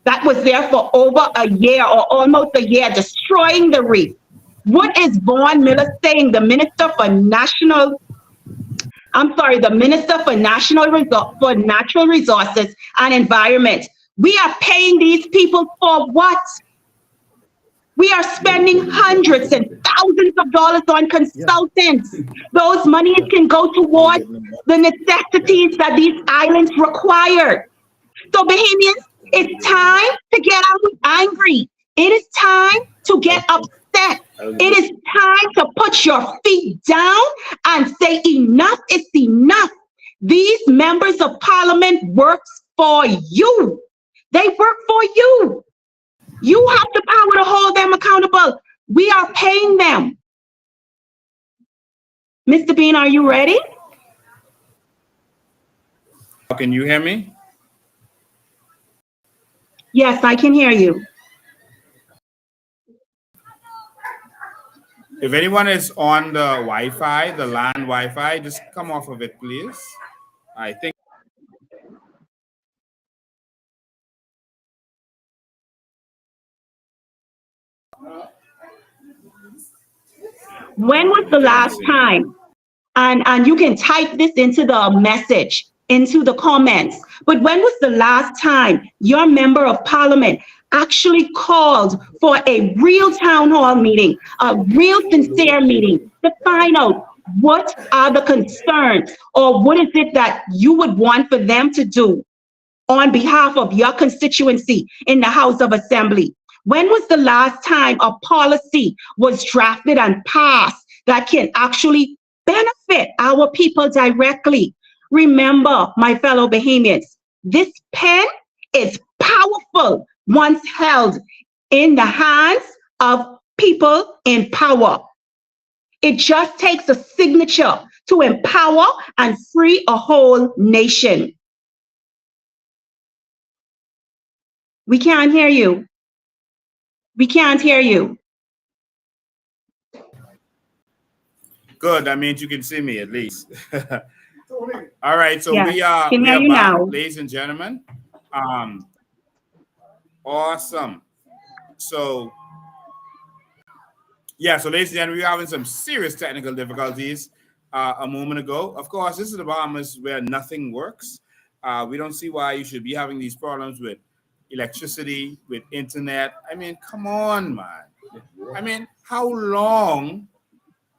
that was there for over a year or almost a year, destroying the reef. What is Vaughn Miller saying, the Minister for Natural Resources and Environment? We are paying these people for what? We are spending hundreds and thousands of dollars on consultants. Those monies can go towards the necessities that these islands require. So Bahamians, it's time to get angry. It is time to get upset. It is time to put your feet down and say enough is enough. These members of parliament work for you. They work for you. You have the power to hold them accountable. We are paying them. Mr. Bean, are you ready? Can you hear me? Yes, I can hear you. If anyone is on the Wi-Fi, the LAN Wi-Fi, just come off of it, please. I think. When was the last time? And you can type this into the message, into the comments. But when was the last time your member of parliament actually called for a real town hall meeting, a real sincere meeting to find out what are the concerns or what is it that you would want for them to do on behalf of your constituency in the House of Assembly? When was the last time a policy was drafted and passed that can actually benefit our people directly? Remember, my fellow Bahamians, this pen is powerful once held in the hands of people in power. It just takes a signature to empower and free a whole nation. We can't hear you. We can't hear you. Good. That means you can see me at least. All right. So Yes, we are can hear you back, now. ladies and gentlemen. Awesome. So yeah, so ladies and gentlemen, we were having some serious technical difficulties a moment ago. Of course, this is the Bahamas where nothing works. We don't see why you should be having these problems with electricity, with internet. I mean, come on, man. I mean, how long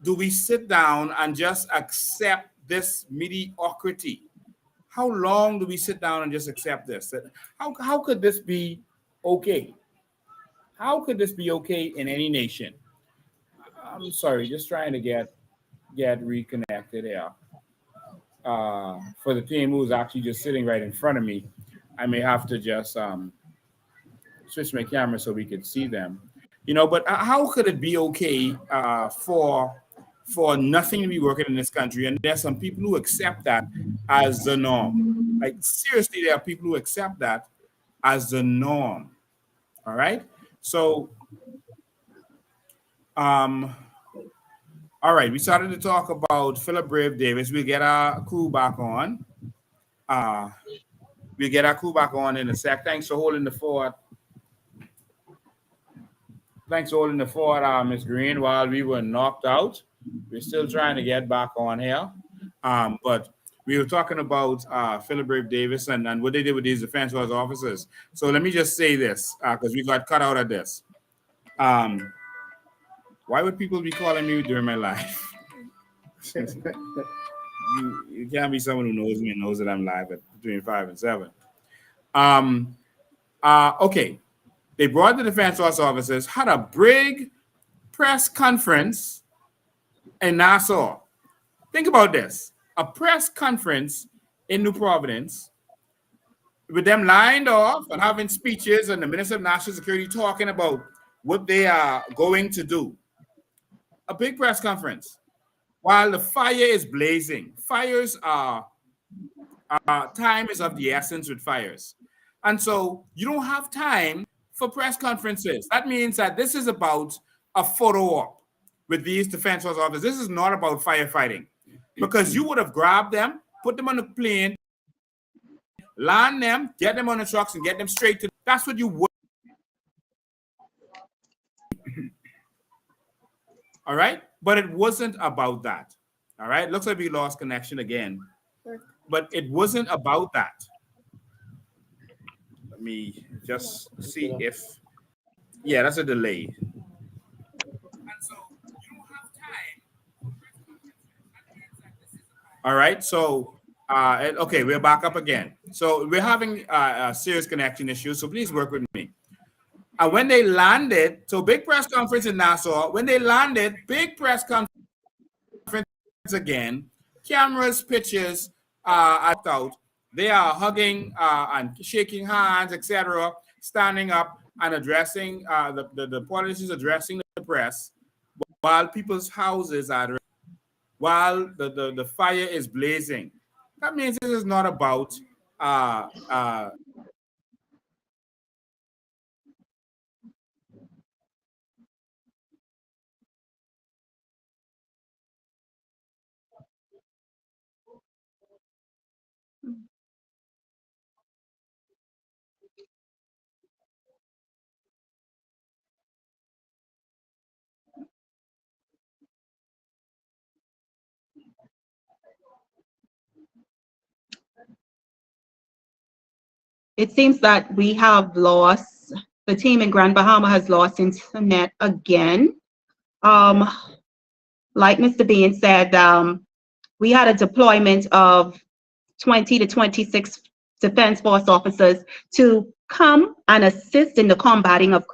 do we sit down and just accept this mediocrity? How long do we sit down and just accept this? How could this be okay? How could this be okay in any nation? I'm sorry, just trying to get get reconnected here. For the team who's actually just sitting right in front of me, I may have to just switch my camera so we could see them. But how could it be okay for nothing to be working in this country? And there's some people who accept that as the norm. Like seriously, there are people who accept that as the norm. All right. So, all right, we started to talk about Philip Brave Davis. We'll get our crew back on. We'll get our crew back on in a sec. Thanks for holding the fort. Thanks for holding the fort, Ms. Green, while we were knocked out. We're still trying to get back on here. But we were talking about Philip Brave Davis and what they did with these defense force officers. So let me just say this, because we got cut out of this. Why would people be calling me during my life? you can't be someone who knows me and knows that I'm live at between 5 and 7. Okay. They brought the defense force officers, had a big press conference in Nassau. Think about this. A press conference in New Providence with them lined off and having speeches and the Minister of National Security talking about what they are going to do. A big press conference while the fire is blazing. Fires are, time is of the essence with fires. And so you don't have time for press conferences. That means that this is about a photo op with these defense force officers. This is not about firefighting, because you would have grabbed them, put them on a plane, land them, get them on the trucks, and get them straight to. That's what you would. All right, but it wasn't about that. All right, looks like we lost connection again, but it wasn't about that. Let me just see if, yeah, that's a delay. And so you don't have time. All right, so, okay, we're back up again. So we're having a serious connection issue, so please work with me. And when they landed, so big press conference in Nassau, when they landed, big press conference again, cameras, pictures out. They are hugging and shaking hands, etc., standing up and addressing the politicians addressing the press while people's houses are, while the fire is blazing. That means this is not about It seems that we have lost, the team in Grand Bahama has lost internet again. Like Mr. Bean said, we had a deployment of 20 to 26 defense force officers to come and assist in the combating of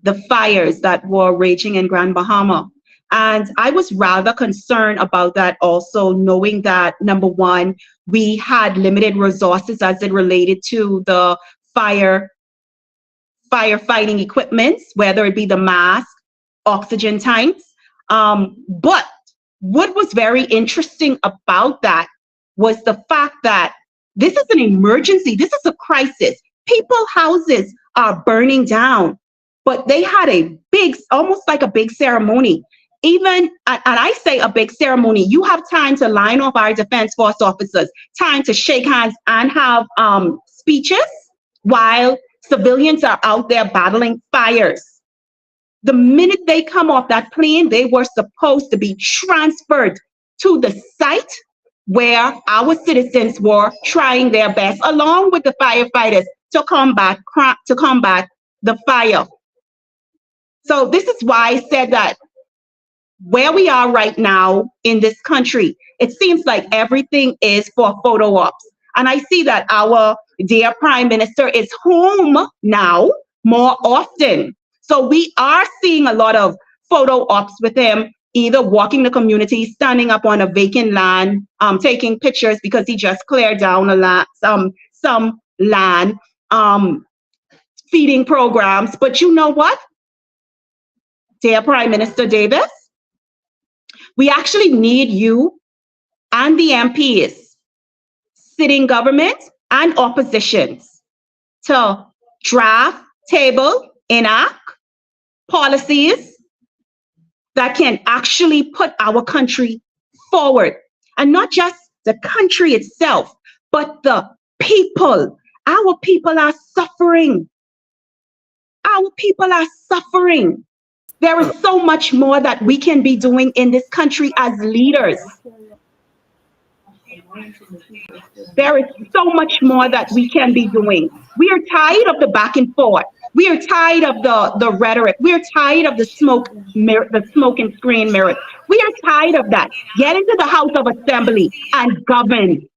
the fires that were raging in Grand Bahama. And I was rather concerned about that also, knowing that, number one, we had limited resources as it related to the firefighting equipment, whether it be the mask, oxygen tanks. But what was very interesting about that was the fact that this is an emergency. This is a crisis. People's houses are burning down, but they had a big, almost like a big ceremony. Even, and I say a big ceremony, you have time to line up our defense force officers, time to shake hands and have speeches while civilians are out there battling fires. The minute they come off that plane, they were supposed to be transferred to the site where our citizens were trying their best, along with the firefighters, to combat the fire. So this is why I said that where we are right now in this country, it seems like everything is for photo ops. And I see that our dear Prime Minister is home now more often. So we are seeing a lot of photo ops with him, either walking the community, standing up on a vacant land, taking pictures because he just cleared down a land, some land, feeding programs. But you know what, dear Prime Minister Davis, we actually need you and the MPs, sitting government and oppositions, to draft, table, enact policies that can actually put our country forward. And not just the country itself, but the people. Our people are suffering. Our people are suffering. There is so much more that we can be doing in this country as leaders. There is so much more that we can be doing. We are tired of the back and forth. We are tired of the rhetoric. We are tired of the smoke and screen mirrors. We are tired of that. Get into the House of Assembly and govern.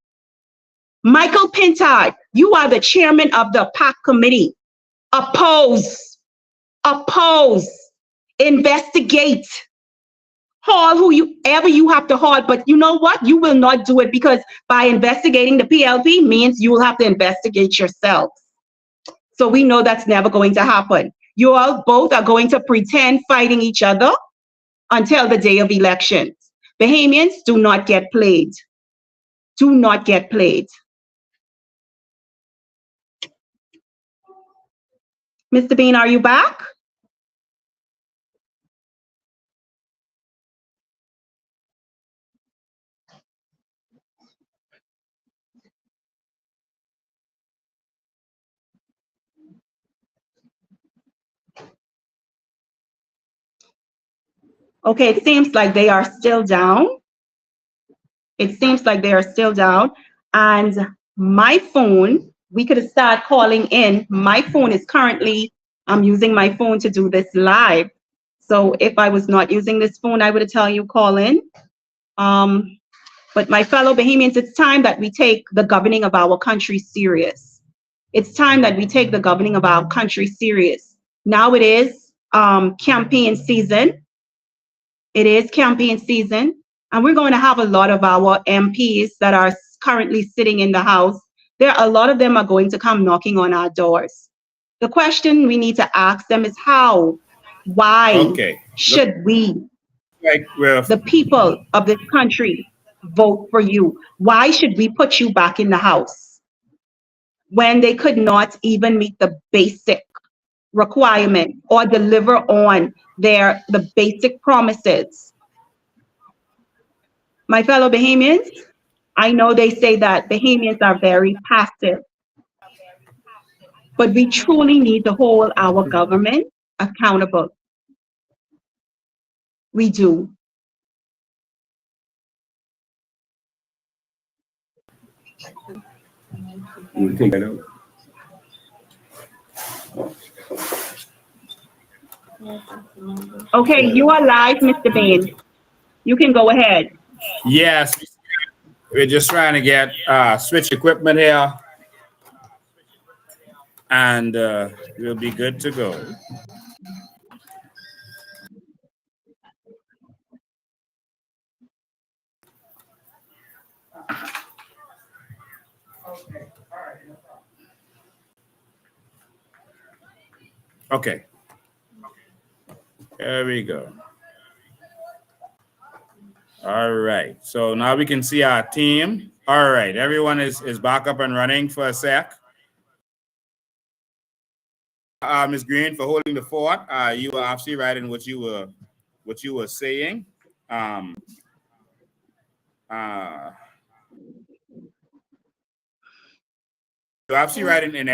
Michael Pintard, you are the chairman of the PAC committee. Oppose, investigate, haul whoever you have to haul. But you know what? You will not do it, because by investigating the PLP means you will have to investigate yourselves. So we know that's never going to happen. You all both are going to pretend fighting each other until the day of elections. Bahamians, do not get played. Do not get played. Mr. Bean, are you back? Okay, it seems like they are still down. It seems like they are still down. And my phone, we could start calling in. My phone is currently, I'm using my phone to do this live. So if I was not using this phone, I would tell you call in. But my fellow Bahamians, it's time that we take the governing of our country serious. It's time that we take the governing of our country serious. Now it is campaign season. It is campaign season. And we're going to have a lot of our MPs that are currently sitting in the House. A lot of them are going to come knocking on our doors. The question we need to ask them is how, why should we, the people of this country, vote for you? Why should we put you back in the House when they could not even meet the basic requirement or deliver on the basic promises? My fellow Bahamians, I know they say that Bahamians are very passive, but we truly need to hold our government accountable. We do. We'll take that out. Okay, you are live, Mr. Bain. You can go ahead. Yes, we're just trying to get switch equipment here, and we'll be good to go. Okay. There we go. All right. So now we can see our team. All right. Everyone is back up and running for a sec. Ms. Green, for holding the fort. You were actually right in what you were saying. You're actually right in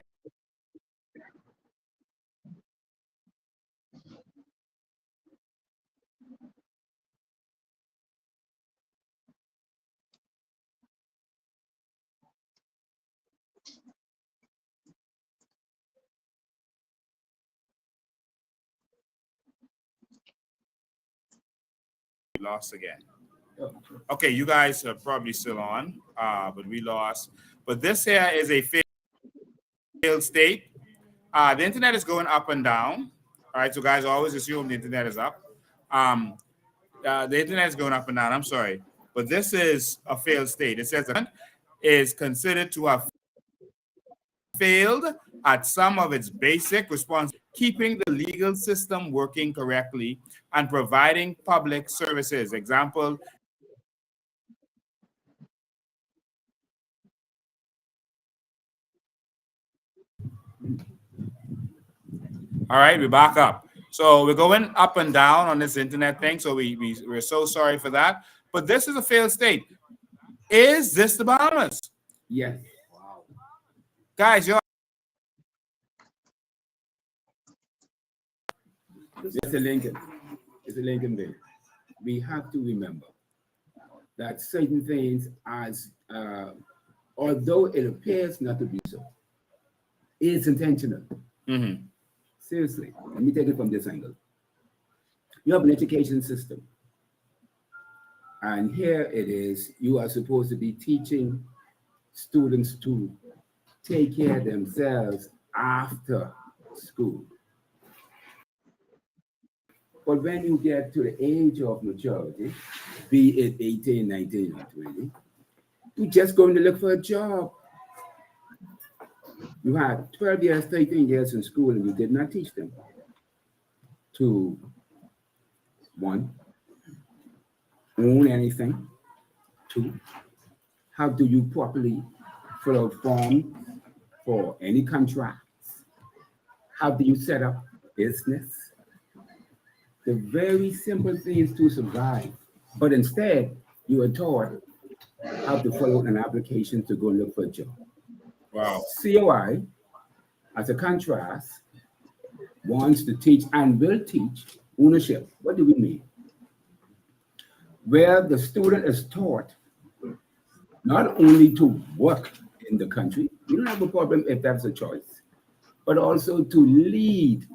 lost again. Okay, you guys are probably still on, but we lost. But this here is a failed state. The internet is going up and down. All right, so guys always assume the internet is up. the internet is going up and down. I'm sorry, but this is a failed state. It says the government is considered to have failed at some of its basic responsibilities, keeping the legal system working correctly and providing public services. Example. All right, we're back up. So we're going up and down on this internet thing. So we're so sorry for that. But this is a failed state. Is this the Bahamas? Yes. Wow. Guys, you're Mr. Lincoln, Mr. Lincoln Bill, we have to remember that certain things, as although it appears not to be so, is intentional. mm-hmm. Seriously, let me take it from this angle. You have an education system, and here it is, you are supposed to be teaching students to take care of themselves after school. But when you get to the age of maturity, be it 18, 19, or 20, you're just going to look for a job. You had 12 years, 13 years in school, and you did not teach them to, one, own anything. Two, how do you properly fill out forms for any contracts? How do you set up business? The very simple things to survive. But instead, you are taught how to fill out an application to go look for a job. Wow. COI, as a contrast, wants to teach and will teach ownership. What do we mean? Where the student is taught not only to work in the country, we don't have a problem if that's a choice, but also to lead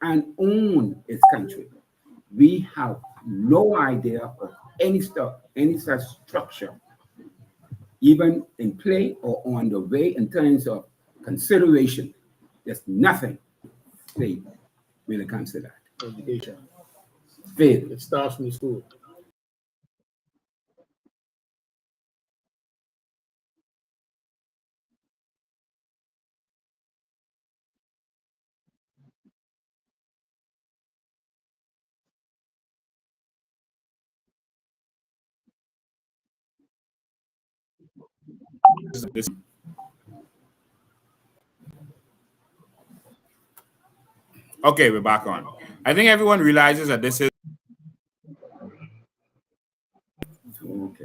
and own its country. We have no idea of any such structure, even in play or on the way in terms of consideration. There's nothing state when it comes to that. Education. Fail. It starts from the school. This- Okay, we're back on. I think everyone realizes that this is Okay.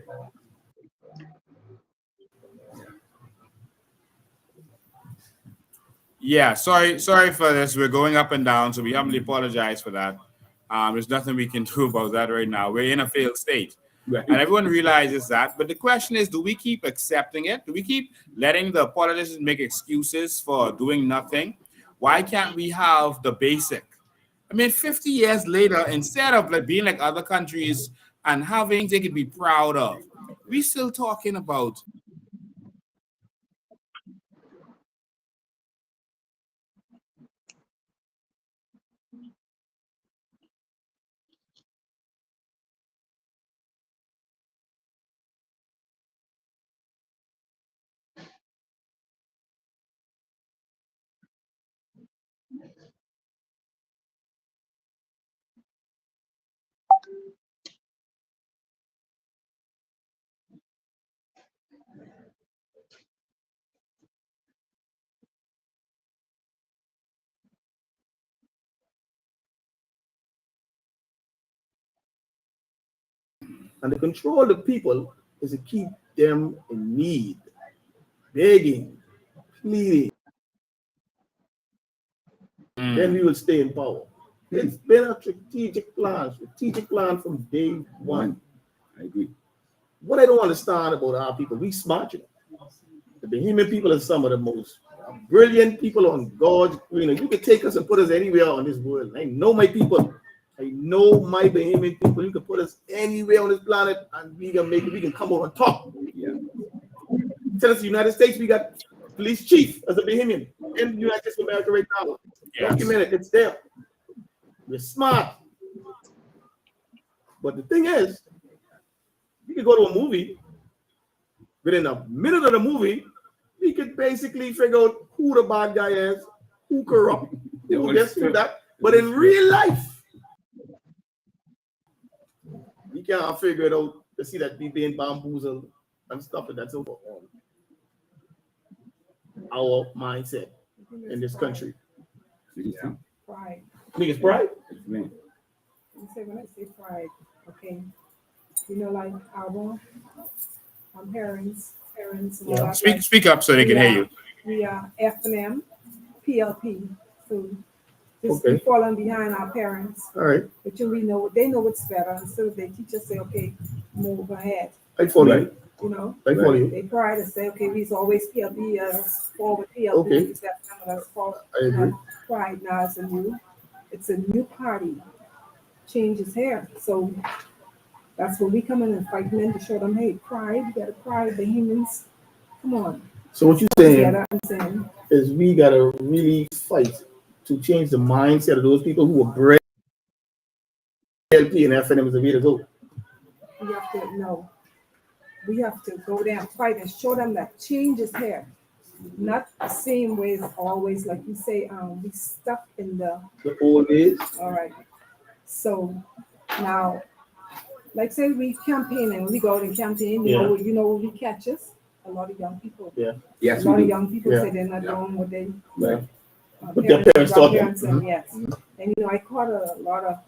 yeah. Sorry for this. We're going up and down, so we humbly apologize for that. There's nothing we can do about that right now. We're in a failed state. Right. And everyone realizes that. But the question is, do we keep accepting it? Do we keep letting the politicians make excuses for doing nothing? Why can't we have the basic? I mean, 50 years later, instead of like being like other countries and having they could be proud of, we still talking about And the control of the people is to keep them in need, begging, pleading. Then we will stay in power. It's been a strategic plan from day one. I agree. What I don't understand about our people, we smart, you know. The Bahamian people are some of the most brilliant people on God's green. You can take us and put us anywhere on this world. I know my people. I know my Bahamian people. You can put us anywhere on this planet and we can make it. We can come out on top. Yeah. Tell us the United States, we got police chief as a Bahamian in the United States of America right now. Yes. Documented, it's there. We're smart. But the thing is, you can go to a movie, within a minute of the movie, you can basically figure out who the bad guy is, who corrupt, who this, who that. But in real life, we can't figure it out to see that we being bamboozled and stuff like that. So our mindset in this country. Yeah. Pride. Think it's pride? Man. You say when I say pride, okay. You know, like our parents, and all that, like, Speak up so they can hear you. we are F&M, PLP. So just Okay. we falling behind our parents. All right. But we know they know what's better, and so they teach us, say, okay, move ahead. I follow you. You know, I follow you. they pride and say, okay, we's always PLP, forward PLP. Okay. That's some of us forward. I agree. Pride now it's a new party. Change is here. So that's when we come in and fight men to show them, hey, pride, you gotta pride the humans. Come on. So what you're saying Yeah, I'm saying. is we gotta really fight to change the mindset of those people who were bred LP and FNM is the way to go. We have to know. We have to go there and fight and show them that change is here. Not the same way as always, like you say, we stuck in the old days. All right. So now, like say we campaign and we go out and campaign, you know what we catch us? A lot of young people. Yeah. Yes, A lot we of do. young people Yeah. say they're not doing what they Right. What their parents taught them. and yes. And I caught a lot of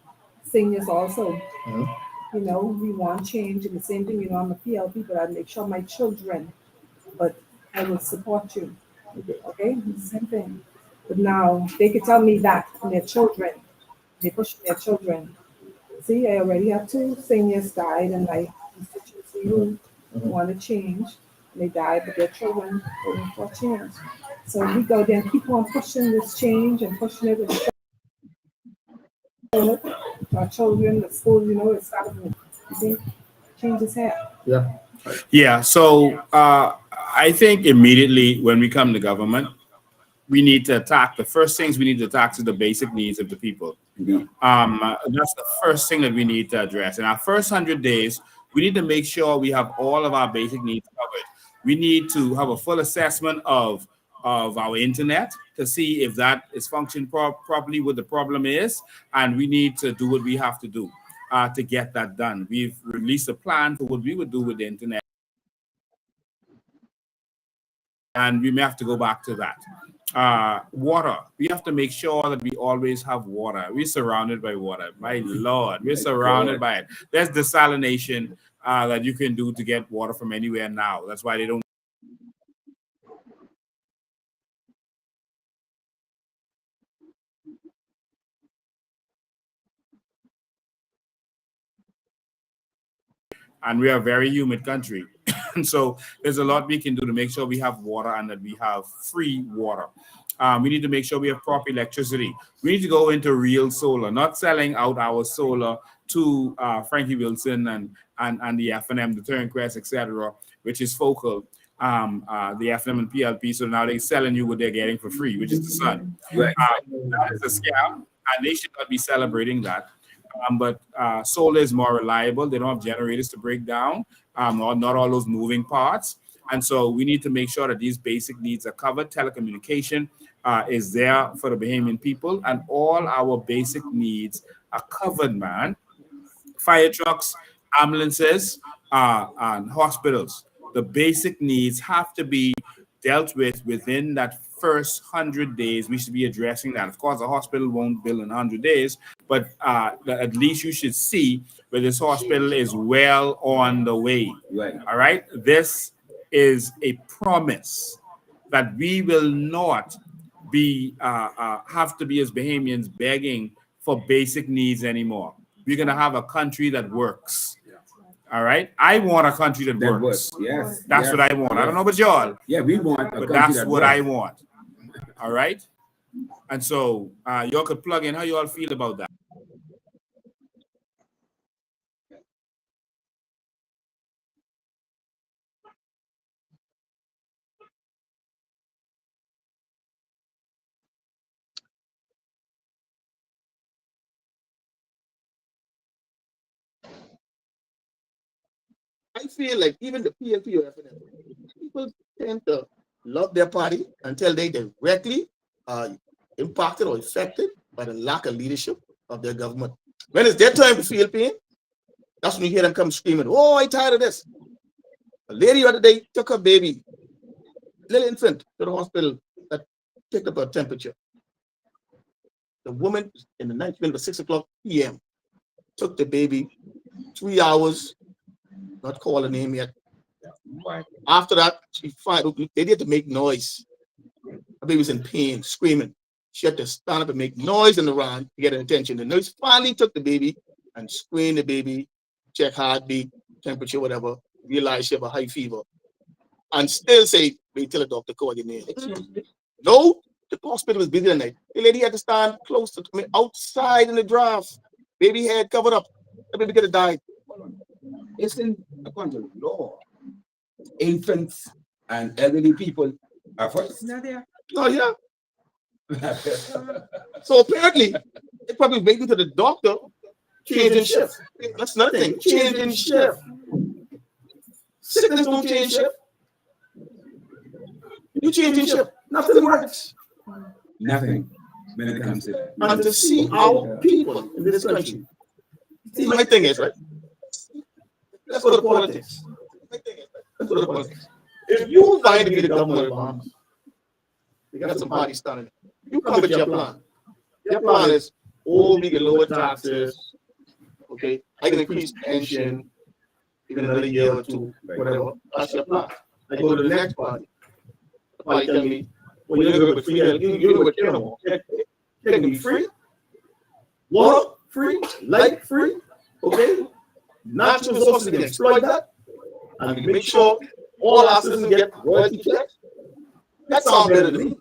seniors also. Mhm. We want change and the same thing, I'm a PLP, but I make sure my children, but I will support you. Okay? The same thing. But now they could tell me that and their children, they push their children. See, I already have 2 seniors died in my constituency who want to change. They died, but their children voting for change. So we go there and keep on pushing this change and pushing it and showing it to our children, the school, it's starting to, you see, change is here. Yeah. Yeah. So I think immediately when we come to government, we need to attack the first things we need to attack is the basic needs of the people. Indeed. That's the first thing that we need to address. In our first 100 days, we need to make sure we have all of our basic needs covered. We need to have a full assessment of our internet to see if that is functioning properly, what the problem is, and we need to do what we have to do to get that done. We've released a plan for what we would do with the internet, and we may have to go back to that. Water. We have to make sure that we always have water. We're surrounded by water. My Lord, we're surrounded by it. There's desalination that you can do to get water from anywhere now. That's why they don't. And we are a very humid country. And so there's a lot we can do to make sure we have water and that we have free water. We need to make sure we have proper electricity. We need to go into real solar, not selling out our solar to Frankie Wilson and the FNM, the Turnquest, etc., which is focal, the FNM and PLP. So now they're selling you what they're getting for free, which is the sun. Right. That is a scam, and they should not be celebrating that. But solar is more reliable. They don't have generators to break down, not all those moving parts. And so we need to make sure that these basic needs are covered. Telecommunication is there for the Bahamian people, and all our basic needs are covered, man. Fire trucks, ambulances, and hospitals. The basic needs have to be dealt with within that first 100 days. We should be addressing that. Of course, a hospital won't build in 100 days, but at least you should see where this hospital is well on the way. Right. All right. This is a promise that we will not be have to be as Bahamians begging for basic needs anymore. We're gonna have a country that works. All right. I want a country that works. Yes. That's yes, what I want. yes. I don't know about y'all. Yeah, we want a But country that's that what works. I want. All right. And so y'all could plug in how you all feel about that. I feel like even the PLP or FNL, people tend to love their party until they directly are impacted or affected by the lack of leadership of their government. When it's their time to feel pain, that's when you hear them come screaming, "Oh, I'm tired of this." A lady the other day took her baby, little infant, to the hospital that picked up her temperature. The woman in the night, at 6 o'clock p.m., took the baby 3 hours, not call her name yet. After that, they had to make noise. The baby was in pain, screaming. She had to stand up and make noise in the round to get her attention. The nurse finally took the baby and screened the baby, check heartbeat, temperature, whatever, realized she had a high fever, and still say, wait till the doctor call your name. No, the hospital was busy that night. The lady had to stand close to me outside in the draft. Baby head covered up. The baby could have died. Isn't according to law, infants and elderly people are first. Oh, yeah. So apparently, they probably waiting to the doctor changing shift. That's another thing. Changing shift. Sickness don't change shift. You changing shift. Nothing works. Nothing when it comes to that. And to see our people in this country. See, my thing is, right? Let's go to politics. Let's go to politics. If you find to be the government of the Bahamas, you got some party standing. You come with your plan. Your plan is, oh, we can lower taxes. Okay, I can increase pension, even another year or two, whatever. That's your plan. I go to the next party. The party tell me, well, you're going to free, you're going to more. Can be free, water free, light free, okay? Natural resources, we can exploit that, and we make sure all our citizens get royalty checks. That sounds better to me.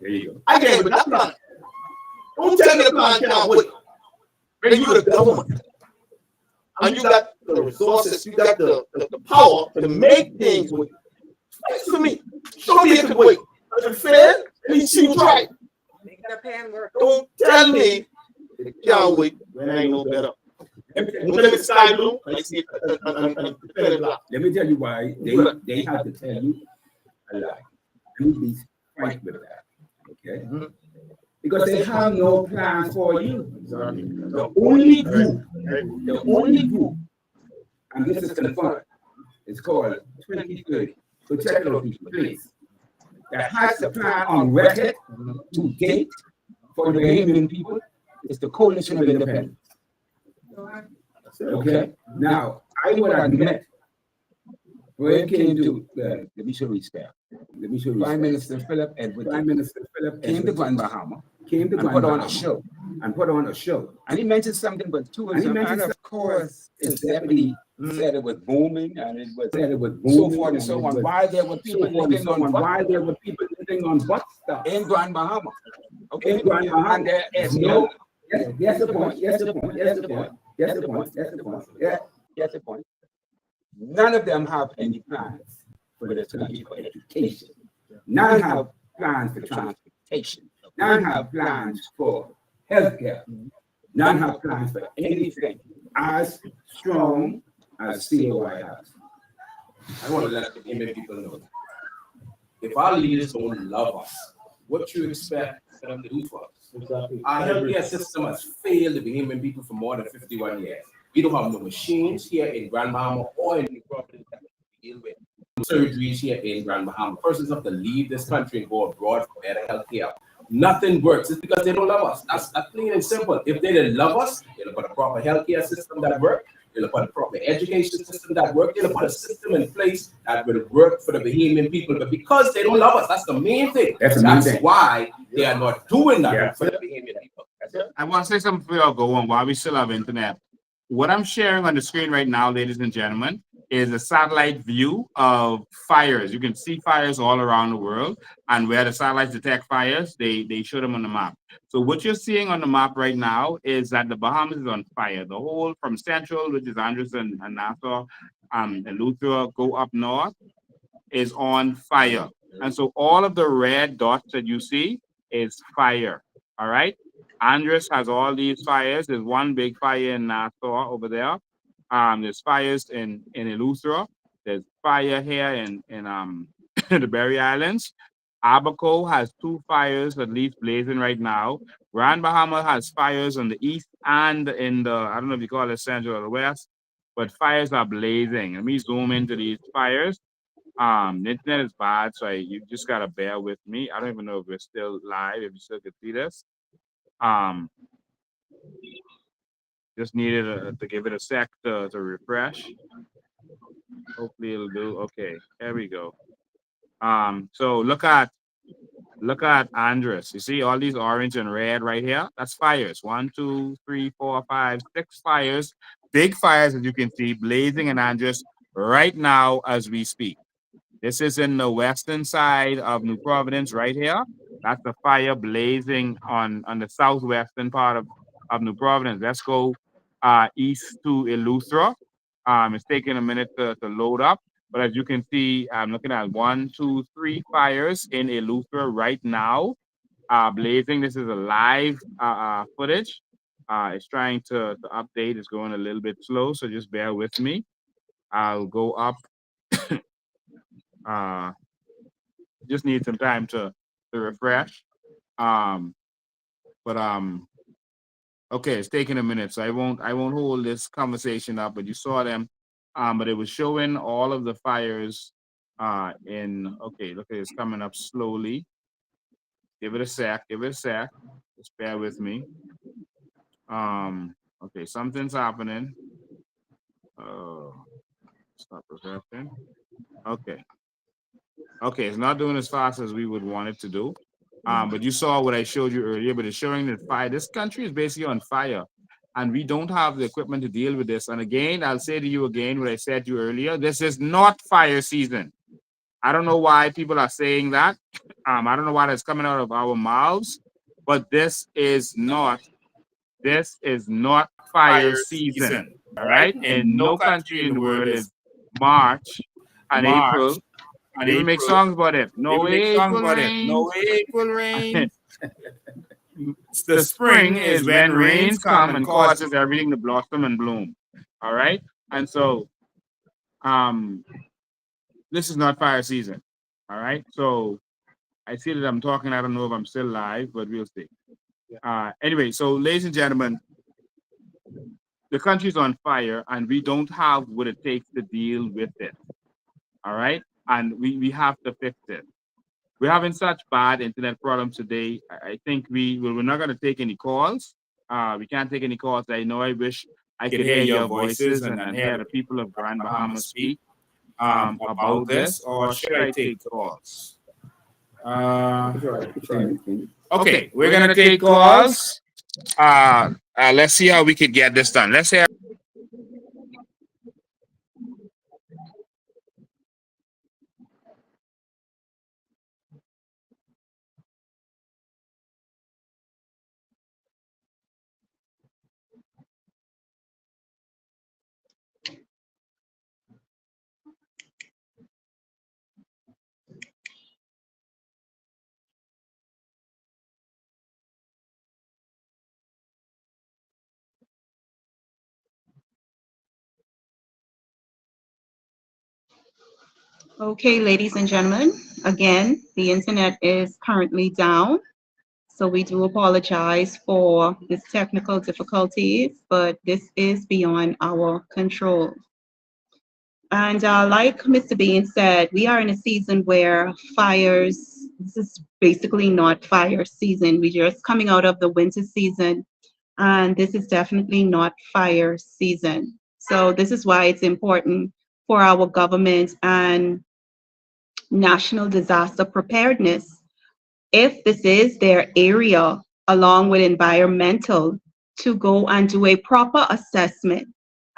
There you go. I can't with that plan. Don't tell me the plan can't wait. When you're the government, and you got the resources, you got the power to make things wait. That's for me. Show me it can wait. If it's fair, at least you try. Make the pan work. Don't tell me it can't wait when I know better. Don't tell me it's sky blue. I see it and black. Let me tell you why they have to tell you a lie. Let me be frank with that. Okay? Because they have no plans for you. Exactly. The only group, and this is confirmed, it's called 2030. So check it out, people, please. That has a plan on record to date for the Bahamian people is the Coalition of Independence. Okay? Now, I would admit, when it came to the missionary staff, Prime Minister Philip Edwards came to Grand Bahama, put on a show. And he mentioned something about tourism, and of course, his deputy said it was booming, and it was so forth and so on. Why there were people living on butt stuff in Grand Bahama? Okay, in Grand Bahama, and there is no. Yes, the point. None of them have any plans for this country for education. None have plans for transportation. None have plans for healthcare. None have plans for anything as strong as COI has. I want to let the Indian people know that if our leaders don't love us, what you expect for them to do for us? Exactly. Our healthcare system has failed the Bahamian people for more than 51 years. We don't have no machines here in Grand Bahama or in the properties that we deal with. Surgeries here in Grand Bahama. Persons have to leave this country and go abroad for better healthcare. Nothing works. It's because they don't love us. That's plain and simple. If they didn't love us, they'll put a proper healthcare system that works. They'll put a proper education system that works. They'll put a system in place that will work for the Bahamian people. But because they don't love us, that's the main thing. That's why they are not doing that for the Bahamian people. I want to say something before I go on while we still have internet. What I'm sharing on the screen right now, ladies and gentlemen, is a satellite view of fires. You can see fires all around the world, and where the satellites detect fires, they show them on the map. So what you're seeing on the map right now is that the Bahamas is on fire. The whole from Central, which is Andros and Nassau, and Eleuthera, go up north, is on fire. And so all of the red dots that you see is fire. All right. Andros has all these fires. There's one big fire in Nassau over there. There's fires in Eleuthera. There's fire here in the Berry Islands. Abaco has two fires at least blazing right now. Grand Bahama has fires on the east and in the, I don't know if you call it central or the west, but fires are blazing. Let me zoom into these fires. The internet is bad, so you just gotta bear with me. I don't even know if we're still live, if you still can see this. Um, just needed to give it a sec to refresh. Hopefully it'll do. Okay, there we go. So look at Andres. You see all these orange and red right here? That's fires. 1, 2, 3, 4, 5, 6 fires. Big fires, as you can see, blazing in Andres right now as we speak. This is in the western side of New Providence right here. That's the fire blazing on the southwestern part of New Providence. Let's go east to Eleuthera. It's taking a minute to load up. But as you can see, I'm looking at 1, 2, 3 fires in Eleuthera right now, blazing. This is a live footage. It's trying to update. It's going a little bit slow, so just bear with me. I'll go up. Just need some time to refresh. Um, but okay, it's taking a minute, so I won't hold this conversation up. But you saw them, but it was showing all of the fires. In okay, look, it's coming up slowly. Give it a sec. Give it a sec. Just bear with me. Okay, something's happening. Stop refreshing. Okay. Okay, it's not doing as fast as we would want it to do. But you saw what I showed you earlier, but it's showing that fire. This country is basically on fire, and we don't have the equipment to deal with this. And again, I'll say to you again what I said to you earlier. This is not fire season. I don't know why people are saying that. I don't know why that's coming out of our mouths, but this is not fire season. All right, and no country in the world is March and April. And even make songs about it. No April rain. No April rain. The spring is when rains come and causes everything to blossom and bloom. All right. And so this is not fire season. All right. So I see that I'm talking. I don't know if I'm still live, but we'll see. Anyway, so ladies and gentlemen, the country's on fire and we don't have what it takes to deal with it. All right. And we have to fix it. We're having such bad internet problems today. I think we're not going to take any calls. We can't take any calls. I know I wish I could hear your voices and hear the people of Grand Bahama speak about this, or should I take calls? Okay, we're going to take calls. Let's see how we could get this done. Let's hear. Okay, ladies and gentlemen, again, the internet is currently down. So we do apologize for this technical difficulties, but this is beyond our control. And like Mr. Bean said, we are in a season where fires, this is basically not fire season. We're just coming out of the winter season, and this is definitely not fire season. So this is why it's important for our government and national disaster preparedness, if this is their area, along with environmental, to go and do a proper assessment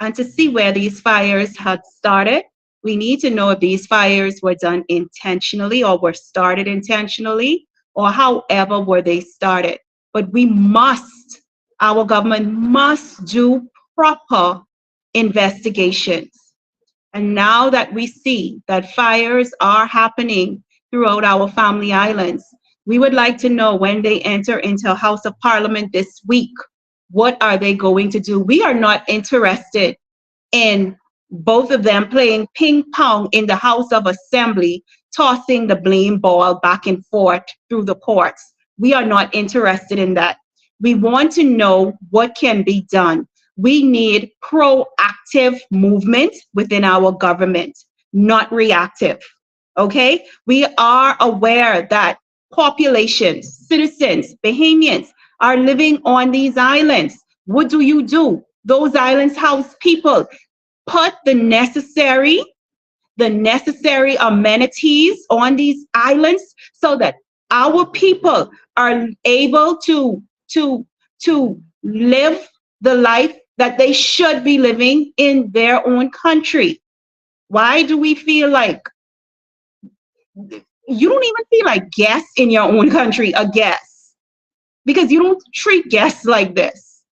and to see where these fires had started. We need to know if these fires were done intentionally or were started intentionally, or however were they started. But we must, our government must do proper investigations. And now that we see that fires are happening throughout our family islands, we would like to know when they enter into House of Parliament this week, what are they going to do? We are not interested in both of them playing ping pong in the House of Assembly, tossing the blame ball back and forth through the courts. We are not interested in that. We want to know what can be done. We need proactive movement within our government, not reactive. Okay? We are aware that populations, citizens, Bahamians are living on these islands. What do? Those islands house people. Put the necessary amenities on these islands so that our people are able to live the life that they should be living in their own country. Why do we feel like you don't even feel like guests in your own country, a guest? Because you don't treat guests like this.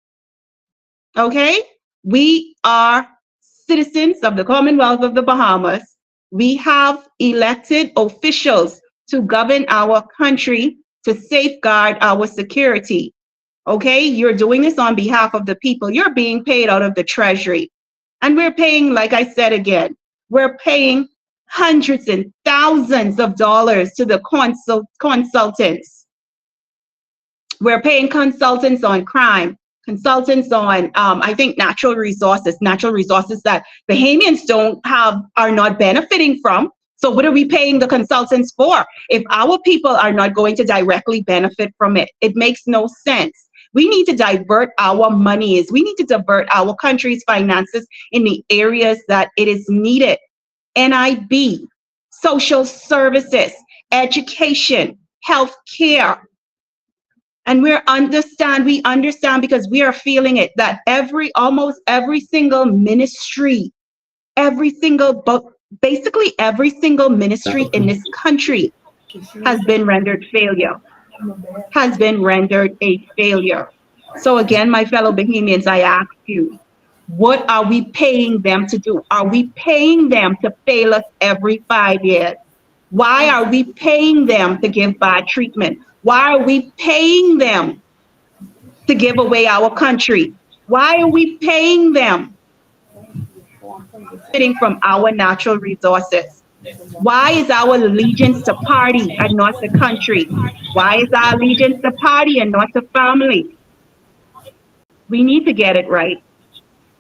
Okay? We are citizens of the Commonwealth of the Bahamas. We have elected officials to govern our country, to safeguard our security. Okay? You're doing this on behalf of the people. You're being paid out of the treasury. And we're paying, like I said again, we're paying hundreds and thousands of dollars to the consultants. We're paying consultants on crime, consultants on, I think, natural resources that Bahamians are not benefiting from. So what are we paying the consultants for if our people are not going to directly benefit from it? It makes no sense. We need to divert our monies. We need to divert our country's finances in the areas that it is needed. NIB, social services, education, health care. And we understand because we are feeling it, that almost every single ministry, basically every single ministry in this country has been rendered a failure. So again, my fellow Bahamians, I ask you, what are we paying them to do? Are we paying them to fail us every 5 years? Why are we paying them to give bad treatment? Why are we paying them to give away our country? Why are we paying them sitting from our natural resources? Why is our allegiance to party and not the country? Why is our allegiance to party and not to family? We need to get it right,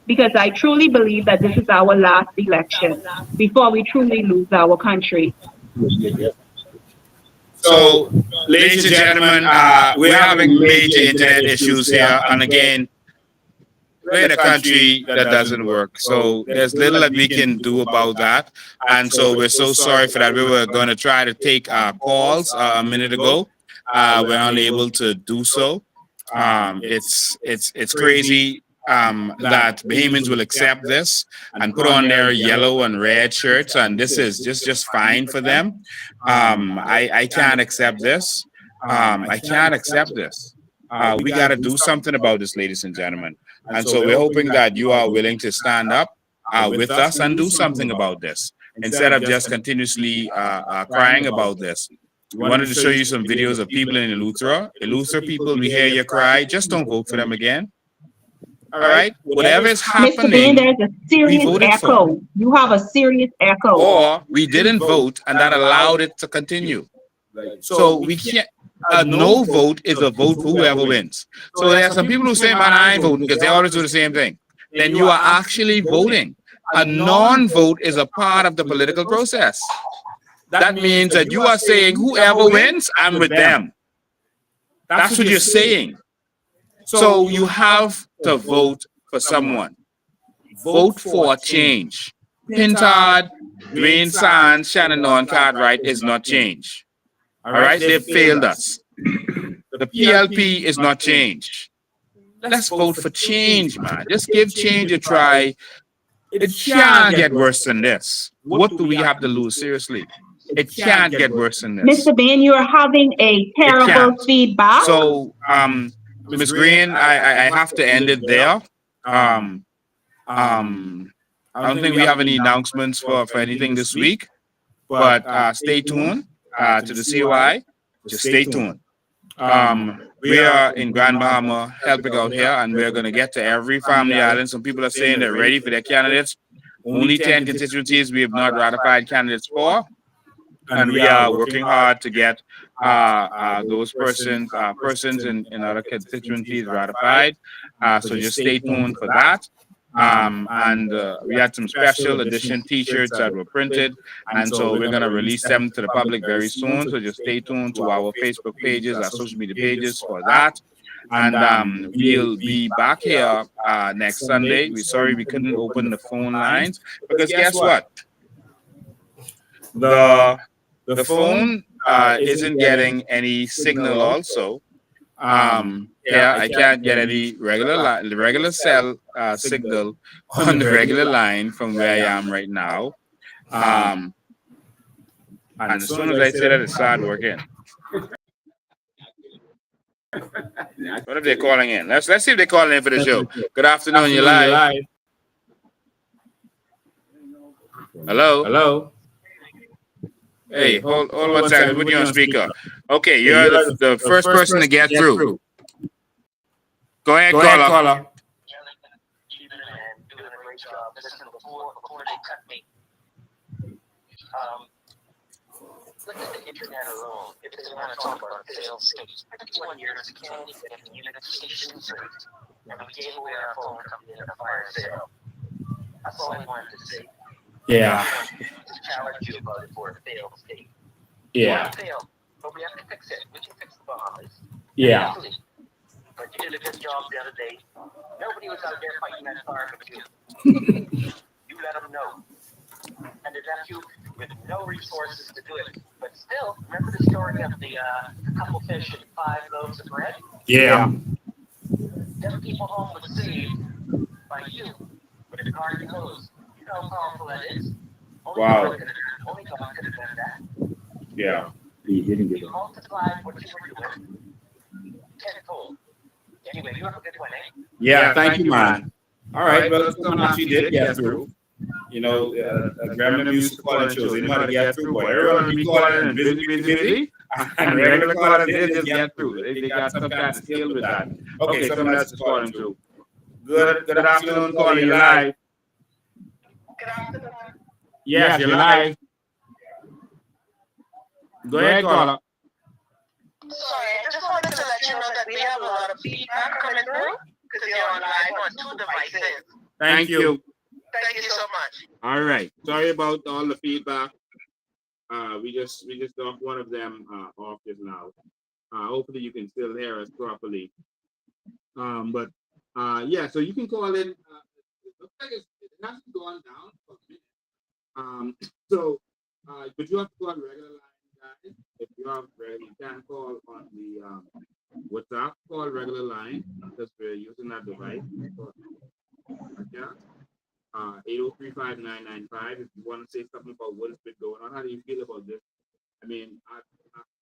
because I truly believe that this is our last election before we truly lose our country. So, ladies and gentlemen, we're having major internet issues here. And again, we're in a country that doesn't work. So there's little that we can do about that. And so we're so sorry for that. We were going to try to take calls a minute ago. We're unable to do so. It's crazy that Bahamians will accept this and put on their yellow and red shirts, and this is just fine for them. I can't accept this. I can't accept this. We got to do something about this, ladies and gentlemen. And so we're hoping that you are willing to stand up with us and do something about this instead of just continuously crying about this. We wanted to show you some videos of people in Eleuthera. Eleuthera people, we hear your cry. Just don't vote for them again. All right? Whatever is happening, Mr. Bean, there's a serious echo. You have a serious echo. Or we didn't vote and that allowed it to continue. So we can't. A no vote is a vote for whoever wins. So there are some people who say, man, I ain't voting, because they always do the same thing. Then you are actually voting. A non-vote is a part of the political process. That means that you are saying whoever wins, I'm with them. That's what you're saying. So you have to vote for someone. Vote for a change. Pintard, Dwayne Sands, Shannon Cartwright is not change. All right, they've failed us. The PLP is not change. Let's vote for change, man. Just give change a try. It can't get worse than this. What do we have to lose? Seriously, it can't get worse than this. Mr. Ben, you're having a terrible feedback. So, Ms. Green, I have to end it there. I don't think we have any announcements for anything this week, but stay tuned to the COI. Just stay tuned. We're We are in Grand Bahama helping out here, and we're going to get to every family island. Some people are saying they're ready for their candidates. Only 10 constituencies we have not ratified candidates for, and we are working hard to get those persons in other constituencies ratified. So just stay tuned for that. And we had some special edition T-shirts that were printed, and so we're gonna release them to the public very soon. So just stay tuned to our Facebook pages, our social media pages for that. And we'll be back here next Sunday. We're sorry we couldn't open the phone lines because guess what? The phone isn't getting any signal also. Yeah, I can't get any regular cell signal on the regular line from where I am right now. And as soon as I say that, it started working. What if they're calling in? Let's see if they're calling in for the show. Good afternoon, you're live. Hello. Hey, hold 1 second. Put you on speaker. Okay, you're the first person to get through. Go ahead, caller. Look at the internet alone. If they want to talk about failed states, 51 years of candy and United Stations, and we gave away our phone company in a fire sale. That's all I wanted to say. Yeah. Just challenge you about it for a failed state. Yeah. Failed, but we have to fix it. We can fix the Bahamas. Yeah. But you did a good job the other day. Nobody was out there fighting that fire but you. You let them know. And they left you with no resources to do it. But still, remember the story of the couple fish and 5 loaves of bread? Yeah. 7 people home was saved by you with a garden hose. You know how powerful that is? Wow. Only God could have done that. Yeah. He didn't give You up. multiplied what you were doing tenfold. Anyway, you have a good one, eh? Yeah, thank you, man. All right, well, someone actually did get through. You know, Graham used to call in shows. They know how to get through, but everyone will be calling and busy. And regular callers, they just get through. They got some kind of skill with that. Okay, someone else is calling through. Good afternoon, caller. You're live. Good afternoon. Yes, you're live. Go ahead, caller. Sorry, I just wanted to let you know that we have a lot of feedback coming through because you're on live on 2 devices. Thank you. Thank you so much. All right. Sorry about all the feedback. We just knocked one of them off just now. Hopefully you can still hear us properly. But yeah, so you can call in. It looks like it hasn't gone down for a minute. But you have to call regular line, guys. If you have regular, you can call on the WhatsApp call regular line because we're using that device. Okay. 803-5995. If you want to say something about what has been going on, how do you feel about this? I mean,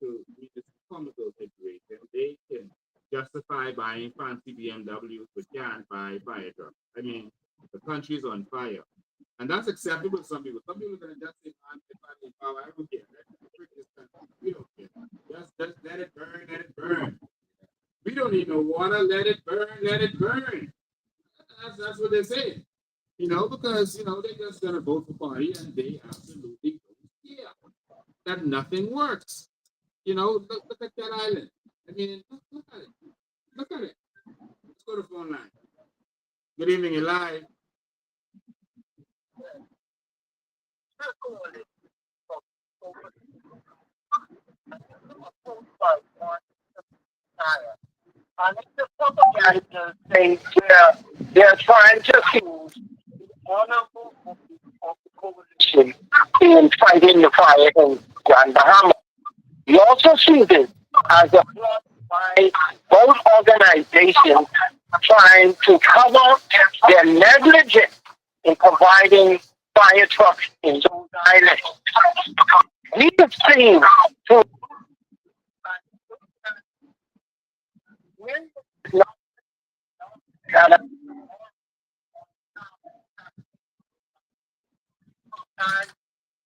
it's a comical situation. They can justify buying fancy BMWs, but can't buy fire trucks. I mean, the country's on fire. And that's acceptable to some people. Some people are going to just say, man, if I need power, I don't care. We don't care. Just let it burn, let it burn. We don't need no water, let it burn. That's what they say. You know, because, you know, they're just going to vote for party and they absolutely don't care that nothing works. You know, look at that island. I mean, look at it. Look at it. Let's go to the phone line. Good evening, you're live. I think the propaganda thing where they're trying to use honorable of the coalition in fighting the fire in Grand Bahama. You also see this as a plot by both organizations trying to cover their negligence in providing fire trucks in those islands. We have seen to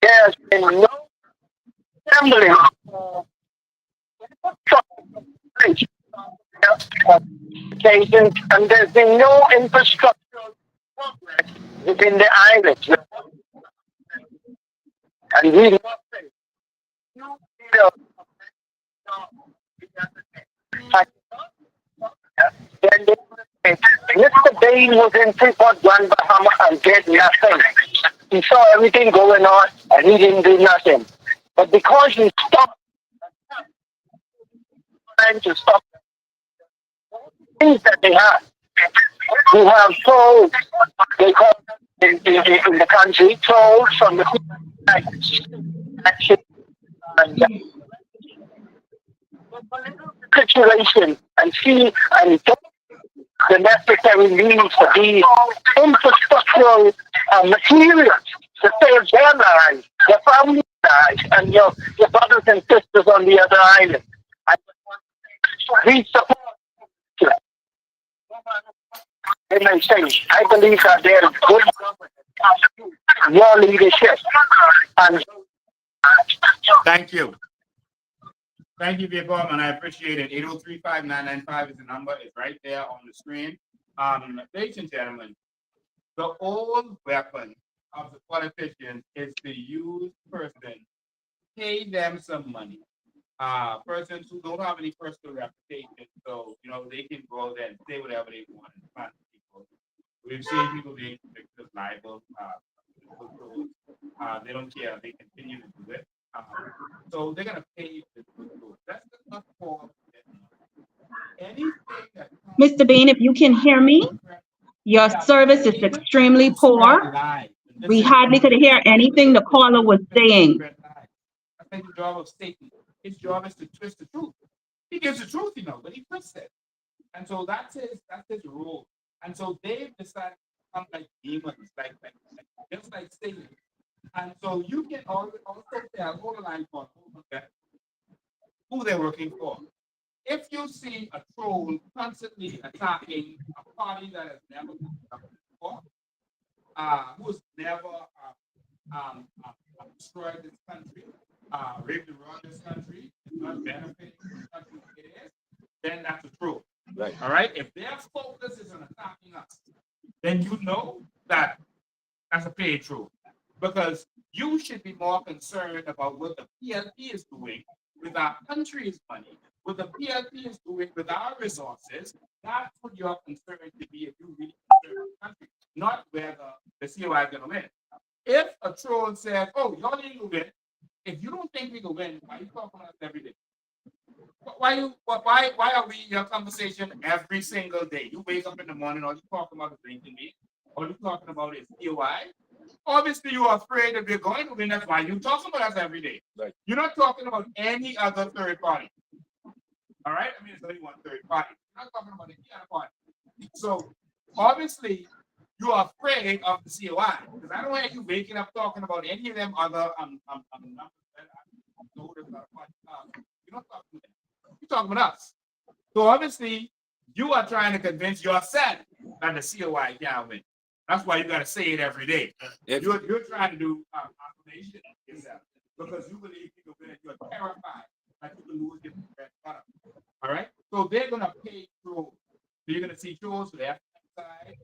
there's been no semblance of occasions, and there's been no infrastructural progress within the islands. And we must say, you know, then they say, Mr. Bain was in Freeport, Grand Bahama, and did nothing. He saw everything going on, and he didn't do nothing. But because he stopped trying to stop things that they have, we have told, they call in the country, told from the action and situation and see and get the necessary means for these infrastructural materials to save their lives, their family lives, and your brothers and sisters on the other island. And we support you. They may say, I believe that there is good government, your leadership, and Thank you. Thank you for your comment. I appreciate it. 803-5995 is the number. It's right there on the screen. Ladies and gentlemen, the old weapon of the politicians is to use persons, pay them some money. Persons who don't have any personal reputation, so they can go there and say whatever they want and find people. We've seen people being convicted of libel. They don't care. They continue to do it. So they're gonna pay you to do it. That's not for anything that. Mr. Bain, if you can hear me, your service is extremely poor. We hardly could hear anything the caller was saying. That's like the job of Satan. His job is to twist the truth. He gives the truth, but he twists it. And so that's his role. And so they've decided to become like demons, like just like Satan. And so you can also tell, hold the line for who they're working for. If you see a troll constantly attacking a party that has never been before, who's never destroyed this country, raped and wronged this country, is not benefiting from the country it is, then that's a troll. Right. All right. If their focus is on attacking us, then you know that that's a paid troll. Because you should be more concerned about what the PLP is doing with our country's money, what the PLP is doing with our resources. That's what your concern should be if you really concerned with the country, not whether the COI is going to win. If a troll says, "Oh, y'all need to win," if you don't think we can win, why are you talking about us every day? Why are we in your conversation every single day? You wake up in the morning, all you talking about is drinking me, all you talking about is COI. Obviously, you are afraid that we're going to win. That's why you're talking about us every day. Right. You're not talking about any other third party. All right? I mean, it's only one third party. You're not talking about any other party. So, obviously, you are afraid of the COI. Because I don't want you waking up talking about any of them other numbers. You're not talking about them. You're talking about us. So, obviously, you are trying to convince yourself that the COI can't win. That's why you got to say it every day. You're trying to do affirmation yourself because you believe you can win. You're terrified that you can lose your product. All right. So they're gonna pay trolls. So you're gonna see trolls for the FM side.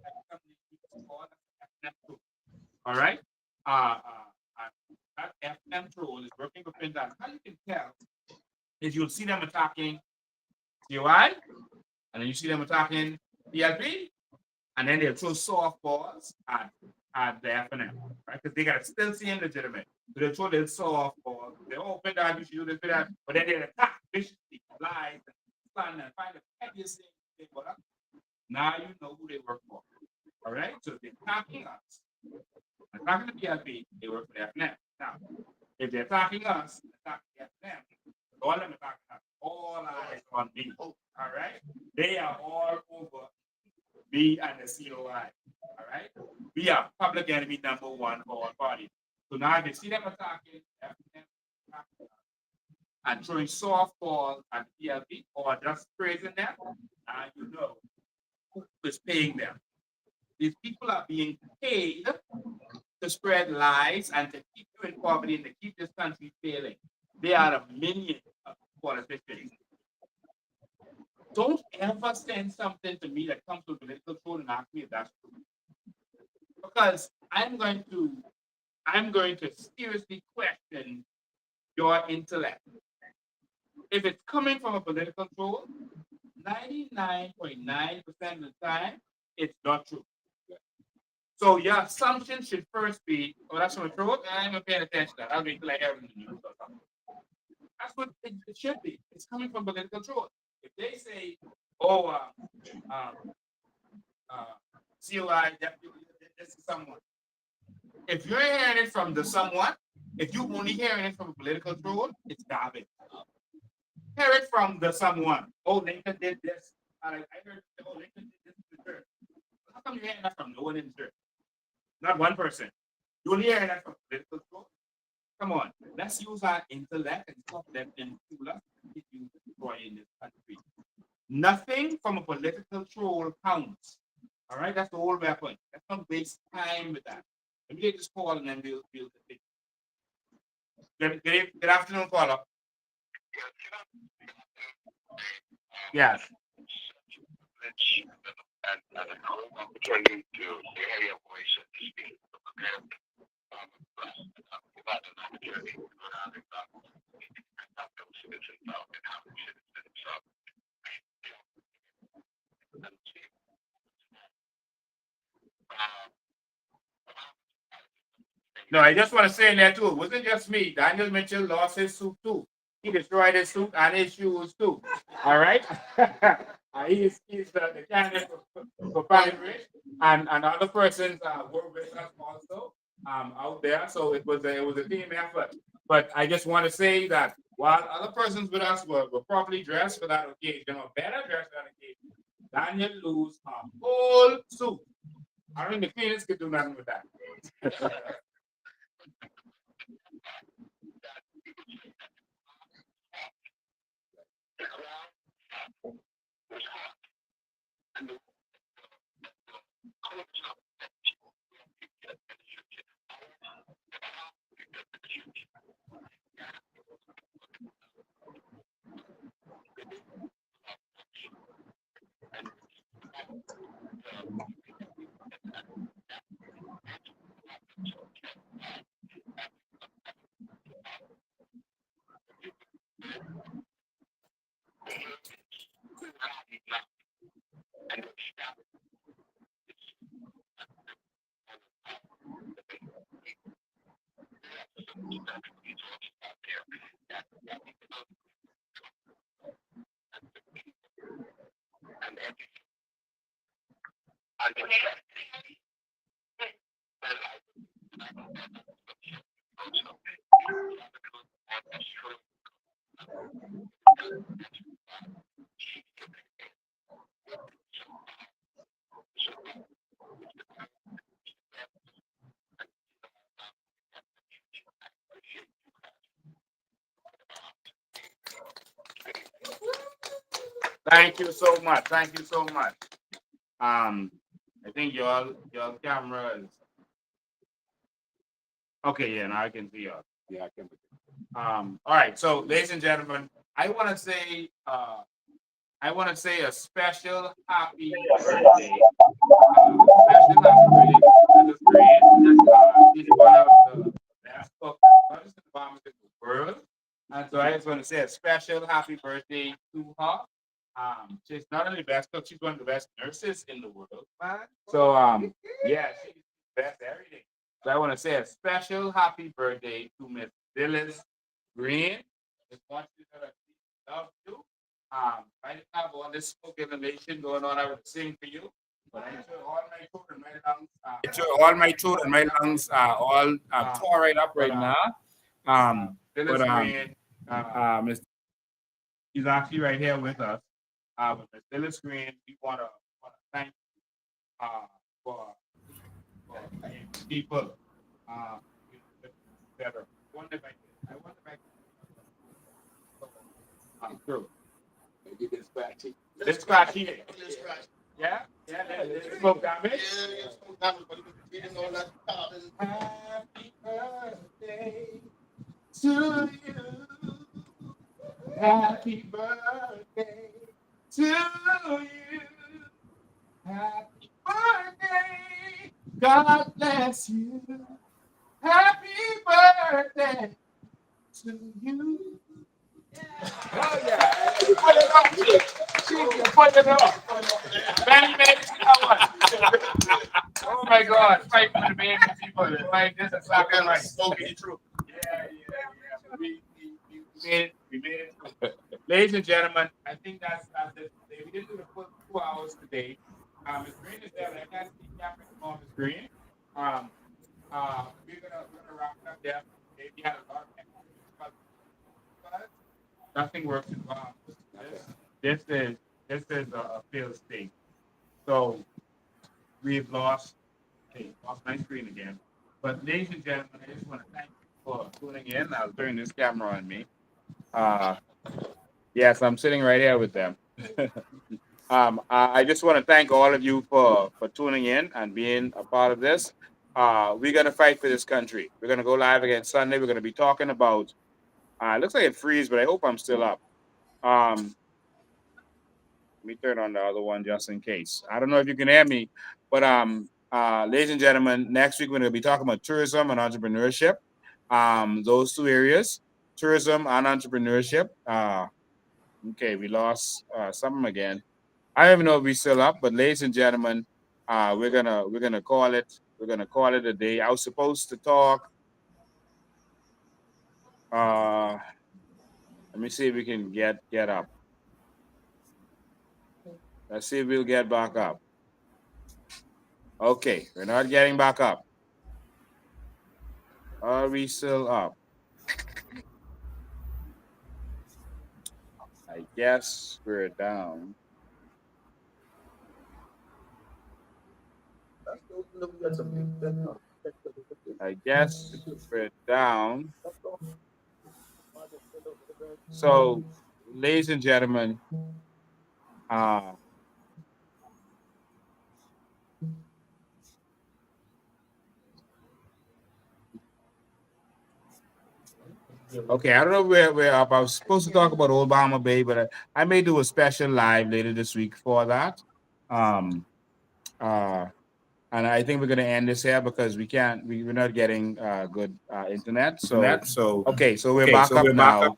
All right. That FM troll is working within that. How you can tell is you'll see them attacking COI, and then you see them attacking PLP. And then they'll throw softballs at the FNM, right? Because they got to still seem legitimate. So they'll throw their softballs. They open that, you should do this, that. But then they'll attack viciously, lies, and stand and find the pettiest thing. Now you know who they work for. All right? So if they're attacking us, attacking the PLP, they work for the FNM. Now, if they're attacking us, attacking the FNM, all of them attacking us. All eyes on me. All right? They are all over me and the COI. All right? We are public enemy number one for our party. So now they see them attacking and throwing softballs at PLP or just praising them, and you know who is paying them. These people are being paid to spread lies and to keep you in poverty and to keep this country failing. They are a minion of politicians. don't ever send something to me that comes to political code and ask me if that's true. Because I'm going to seriously question your intellect. If it's coming from a political troll, 99.9% of the time, it's not true. So your assumption should first be, oh, that's from a troll? I'm not paying attention to that. I'll wait till I hear it in the news or something. That's what it should be. It's coming from political troll. If they say, oh, COI, this is someone. If you're hearing it from the someone, if you're only hearing it from a political troll, it's garbage. Hear it from the someone. Oh, Lincoln did this. I heard, oh, Lincoln did this in the church. How come you're hearing that from no one in the church? Not one person. You're only hearing that from political troll. Come on, let's use our intellect and stop them and tool us to continue to destroy in this country. Nothing from a political troll counts. All right, that's the whole weapon. Let's not waste time with that. Let me take this call and then we'll good afternoon, caller. Yes. And an opportunity to hear your voice and to speak. We've had an opportunity to go down and talk to citizens about and how citizens No, I just want to say in there too, it wasn't just me. Daniel Mitchell lost his suit too. He destroyed his suit and his shoes too. All right. He's the candidate for Paris, and other persons were with us also out there. So it was a team effort. But I just want to say that while other persons with us were properly dressed for that occasion or better dressed for that occasion, Daniel lose a whole suit. I don't think the cleaners could do nothing with that. Thank you so much. Thank you so much. I think your camera is okay. Yeah, now I can see you. Yeah, I can. All right. So, ladies and gentlemen, I want to say a special happy birthday. Special happy birthday to Mrs. Green. She's one of the best cooks in the Bahama People world. And so I just want to say a special happy birthday to her. She's not only the best cook, she's one of the best nurses in the world. So yeah, she's the best everything. So I want to say a special happy birthday to Miss Phyllis Green. Just want you to know that she loves you. I didn't have all this spoken innovation going on. I would sing for you. But I'm sure all my throat and my lungs, are all tore right up right now. Phyllis Green, Miss, she's actually right here with us. But Miss Phyllis Green, we want to thank you for people. Better. I wonder if I can. True. Maybe this scratchy. This scratchy. Yeah. This smoke damage. Happy birthday to you. Happy birthday to you. Happy birthday. God bless you. Happy birthday to you. Oh yeah. You put it up, Chief. Chief, you put it up. Many, many flowers. Oh my God. Fight for the baby people. Like this is not right. Spoken the truth. Yeah. We made it. We made it. Ladies and gentlemen, I think that's it today. We didn't do the full 2 hours today. Miss Green is there. I can't see Captain on Miss Green. Um, we're gonna wrap it up there. We had a lot of but nothing works in Bahamas. This is a failed state. So we've lost. Okay, off my screen again. But ladies and gentlemen, I just want to thank you for tuning in. I'll turn this camera on me. Uh, yes, I'm sitting right here with them. I just want to thank all of you for tuning in and being a part of this. We're gonna fight for this country. We're gonna go live again Sunday. We're gonna be talking about. It looks like it freeze, but I hope I'm still up. Let me turn on the other one just in case. I don't know if you can hear me, but ladies and gentlemen, next week we're going to be talking about tourism and entrepreneurship. Those two areas, tourism and entrepreneurship. Okay, we lost something again. I don't even know if we're still up, but ladies and gentlemen, we're gonna call it a day. I was supposed to talk. Uh, Let me see if we can get up. Let's see if we'll get back up. Okay, we're not getting back up. Are we still up? I guess we're down. I guess we're down. So, ladies and gentlemen, okay, I don't know where we're up. I was supposed to talk about Old Bahama Bay, but I may do a special live later this week for that. Um, uh, and I think we're going to end this here because we're not getting good internet. So okay, so we're back up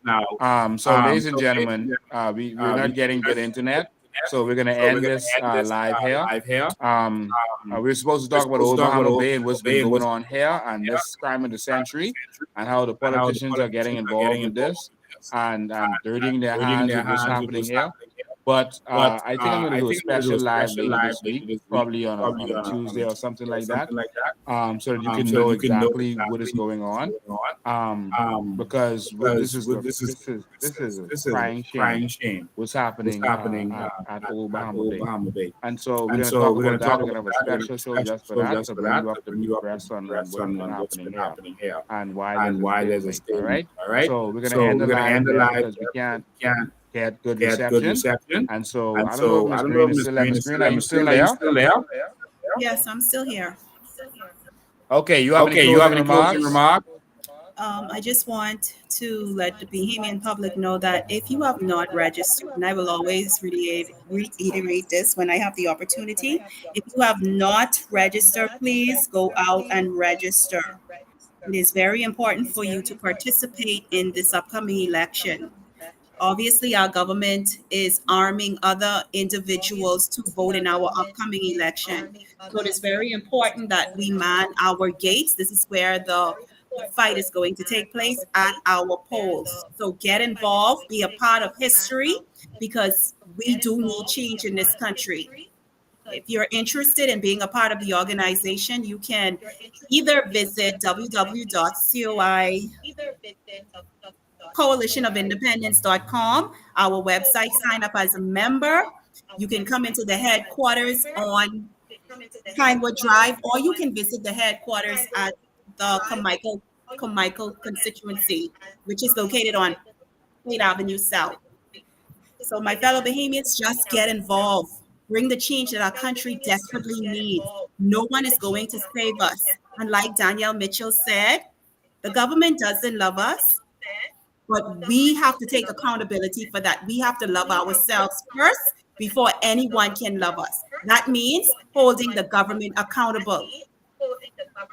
now. So ladies and gentlemen, we're not getting good internet. So we're going to end this live here. We're supposed to talk about Old Bahama Bay and what's been going on here and this crime of the century and how the politicians are getting involved with this and dirtying their hands with what's happening here. But I think I'm going to do a special live later this week, probably on a Tuesday or something like that, so that you can know exactly what is going on. Because this is a crying shame what's happening at Old Bahama Bay. And so we're going to talk about that. We're going to have a special show just for that to bring you up to breast on what's been happening here and why there's a state. All right. So we're going to end the live there because we can't get good reception. And so I don't know if Miss Green is still there. Miss Green, are you still there? Yes, I'm still here. Okay, you have any closing remarks? I just want to let the Bahamian public know that if you have not registered, and I will always reiterate this when I have the opportunity, if you have not registered, please go out and register. It is very important for you to participate in this upcoming election. Obviously, our government is arming other individuals to vote in our upcoming election. So it is very important that we man our gates. This is where the fight is going to take place at our polls. So get involved, be a part of history, because we do need change in this country. If you're interested in being a part of the organization, you can either visit www.coalitionofindependence.com, our website, sign up as a member. You can come into the headquarters on Pinewood Drive, or you can visit the headquarters at the Carmichael constituency, which is located on 8th Avenue South. So my fellow Bahamians, just get involved. Bring the change that our country desperately needs. No one is going to save us. And like Danielle Mitchell said, the government doesn't love us, but we have to take accountability for that. We have to love ourselves first before anyone can love us. That means holding the government accountable.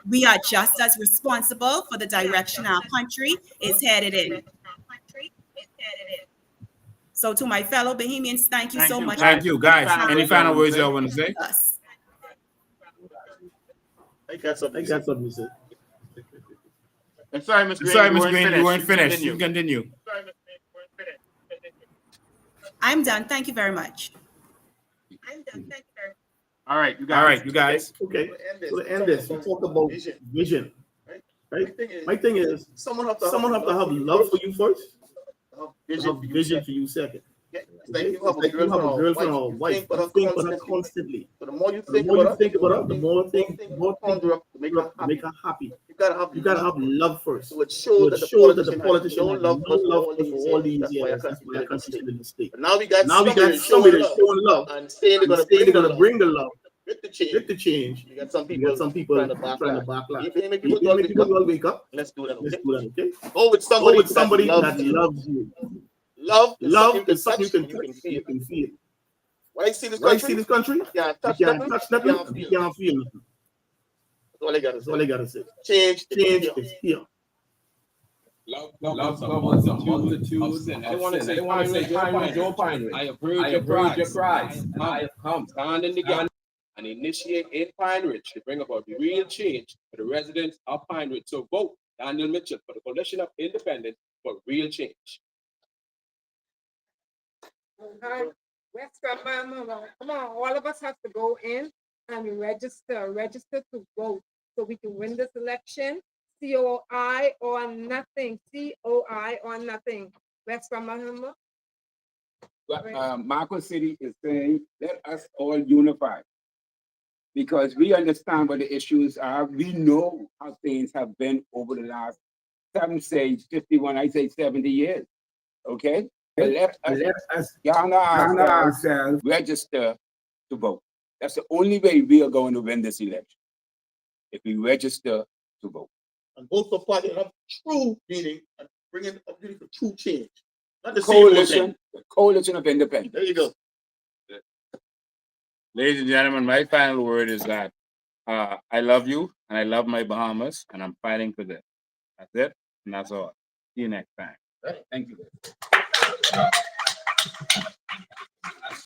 We are just as responsible for the direction our country is headed in. So to my fellow Bahamians, thank you so much. Thank you, guys. Any final words y'all want to say? Us. I got something to say. I'm sorry, Ms. Green, you weren't finished. You continue. I'm done. Thank you very much. All right, you guys. Okay. So to end this, we talk about vision. Right? My thing is, someone have to have love for you first, have vision for you second. Okay? It's like you have a girlfriend or a wife, you think about her constantly. So the more you think about her, the more things to make her happy. You gotta have love first. So it shows that the politician has no love for all these years. That's why our country's still in the state. But now we got somebody that's showing love and saying they're gonna bring the love. With the change, you got some people trying to backlash. If you make people all wake up, let's do that. Okay? Go with somebody that loves you. Love is something you can feel. When I see this country, you can't touch nothing, you can't feel nothing. That's all I gotta say. Change is here. Love covers a multitude of sin. I want to say, Joe Pine. I have heard your cries, and I have come. Stand in the gap and initiate in Pine Ridge to bring about real change for the residents of Pine Ridge. So vote Daniel Mitchell for the Coalition of Independence for real change. Come on, all of us have to go in and register to vote so we can win this election. COI or nothing. COI or nothing. West Bahama. Marco City is saying, let us all unify. Because we understand what the issues are. We know how things have been over the last, some say 51, I say 70 years. Okay? But let us gather ourselves, register to vote. That's the only way we are going to win this election. If we register to vote. And vote for party and have true meaning and bring in a beautiful true change. Not the coalition of independence. There you go. Ladies and gentlemen, my final word is that I love you and I love my Bahamas and I'm fighting for this. That's it and that's all. See you next time. Thank you.